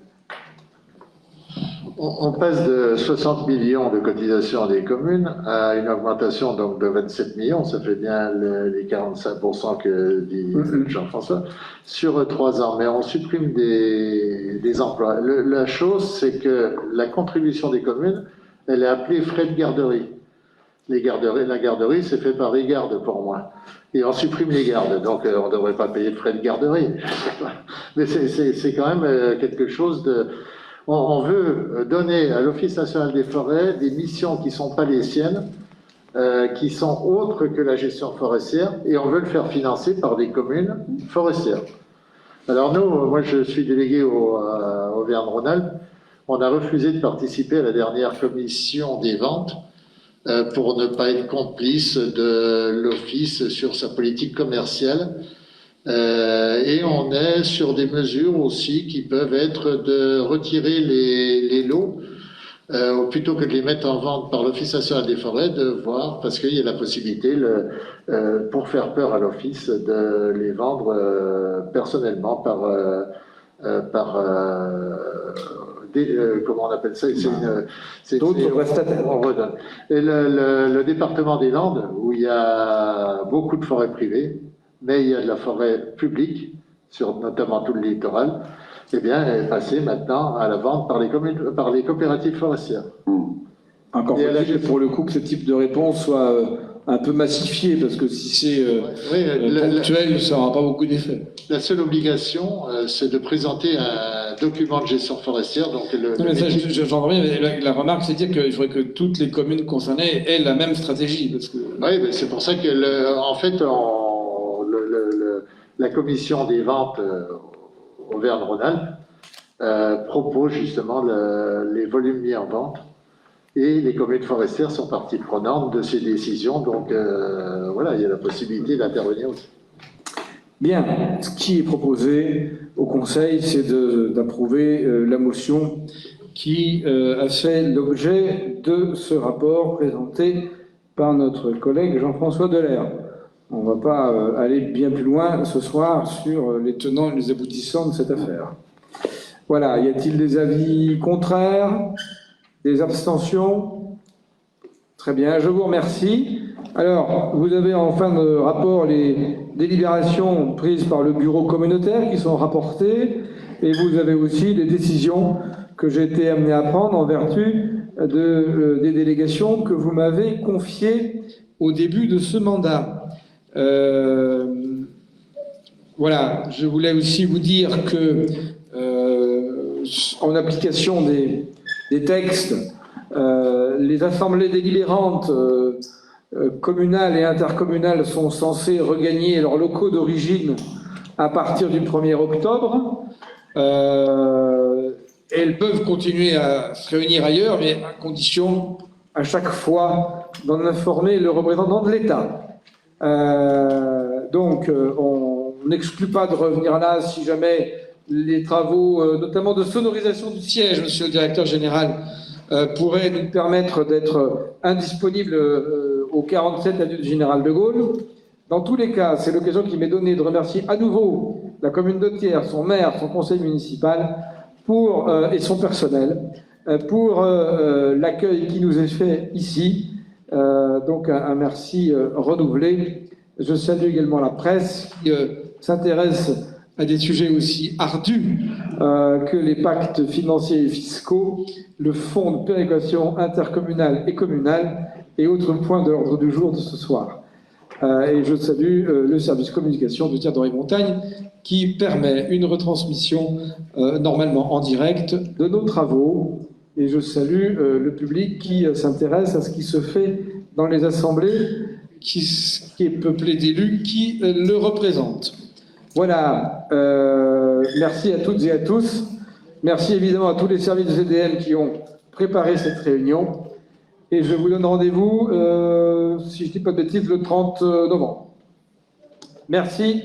On passe de 60 millions de cotisations des communes à une augmentation donc de 27 millions, ça fait bien les 45% que dit Jean-François, sur 3 ans. Mais on supprime des emplois. La chose, c'est que la contribution des communes, elle est appelée frais de garderie. La garderie, c'est fait par les gardes pour moi. Et on supprime les gardes, donc on ne devrait pas payer de frais de garderie. Mais c'est quand même quelque chose de... On veut donner à l'Office national des forêts des missions qui ne sont pas les siennes, qui sont autres que la gestion forestière, et on veut le faire financer par des communes forestières. Alors nous, moi je suis délégué au Auvergne-Rhône-Alpes, on a refusé de participer à la dernière commission des ventes pour ne pas être complice de l'Office sur sa politique commerciale. Et on est sur des mesures aussi qui peuvent être de retirer les lots plutôt que de les mettre en vente par l'Office national des forêts, de voir, parce qu'il y a la possibilité, pour faire peur à l'Office, de les vendre personnellement par comment on appelle ça, d'autres prestataires. On redonne. Et le département des Landes, où il y a beaucoup de forêts privées, mais il y a de la forêt publique, sur notamment tout le littoral, eh bien, elle est passée maintenant à la vente par les coopératives forestières. Encore faut-il, pour le coup, que ce type de réponse soit un peu massifié, parce que si c'est ponctuel, ça n'aura pas beaucoup d'effet. La seule obligation, c'est de présenter un document de gestion forestière. Donc j'en reviens, mais la remarque, c'est de dire qu'il faudrait que toutes les communes concernées aient la même stratégie. Parce que... Oui, mais c'est pour ça que, en fait, la commission des ventes Auvergne-Rhône-Alpes propose justement les volumes mis en vente, et les communes forestières sont partie prenante de ces décisions, donc voilà, il y a la possibilité d'intervenir aussi. Bien, ce qui est proposé au Conseil, c'est d'approuver la motion qui a fait l'objet de ce rapport présenté par notre collègue Jean-François Delaire. On ne va pas aller bien plus loin ce soir sur les tenants et les aboutissants de cette affaire. Voilà, y a-t-il des avis contraires, des abstentions? Très bien, je vous remercie. Alors, vous avez en fin de rapport les délibérations prises par le bureau communautaire qui sont rapportées, et vous avez aussi les décisions que j'ai été amené à prendre en vertu des délégations que vous m'avez confiées au début de ce mandat. Voilà, je voulais aussi vous dire que en application des textes, les assemblées délibérantes communales et intercommunales sont censées regagner leurs locaux d'origine à partir du 1er octobre. Elles peuvent continuer à se réunir ailleurs, mais à condition à chaque fois d'en informer le représentant de l'État. Donc, on n'exclut pas de revenir là si jamais les travaux, notamment de sonorisation du siège, monsieur le directeur général, pourraient nous permettre d'être indisponibles au 47 avenue du Général de Gaulle. Dans tous les cas, c'est l'occasion qui m'est donnée de remercier à nouveau la commune de Thiers, son maire, son conseil municipal et son personnel pour l'accueil qui nous est fait ici. Donc un merci renouvelé. Je salue également la presse qui s'intéresse à des sujets aussi ardus que les pactes financiers et fiscaux, le fonds de péréquation intercommunale et communale et autres points de l'ordre du jour de ce soir. Et je salue le service communication de Thiers-d'Orée-Montagne qui permet une retransmission normalement en direct de nos travaux. Et je salue le public qui s'intéresse à ce qui se fait dans les assemblées, qui est peuplé d'élus qui le représentent. Voilà. Merci à toutes et à tous. Merci évidemment à tous les services de CDM qui ont préparé cette réunion. Et je vous donne rendez-vous, si je ne dis pas de bêtises, le 30 novembre. Merci.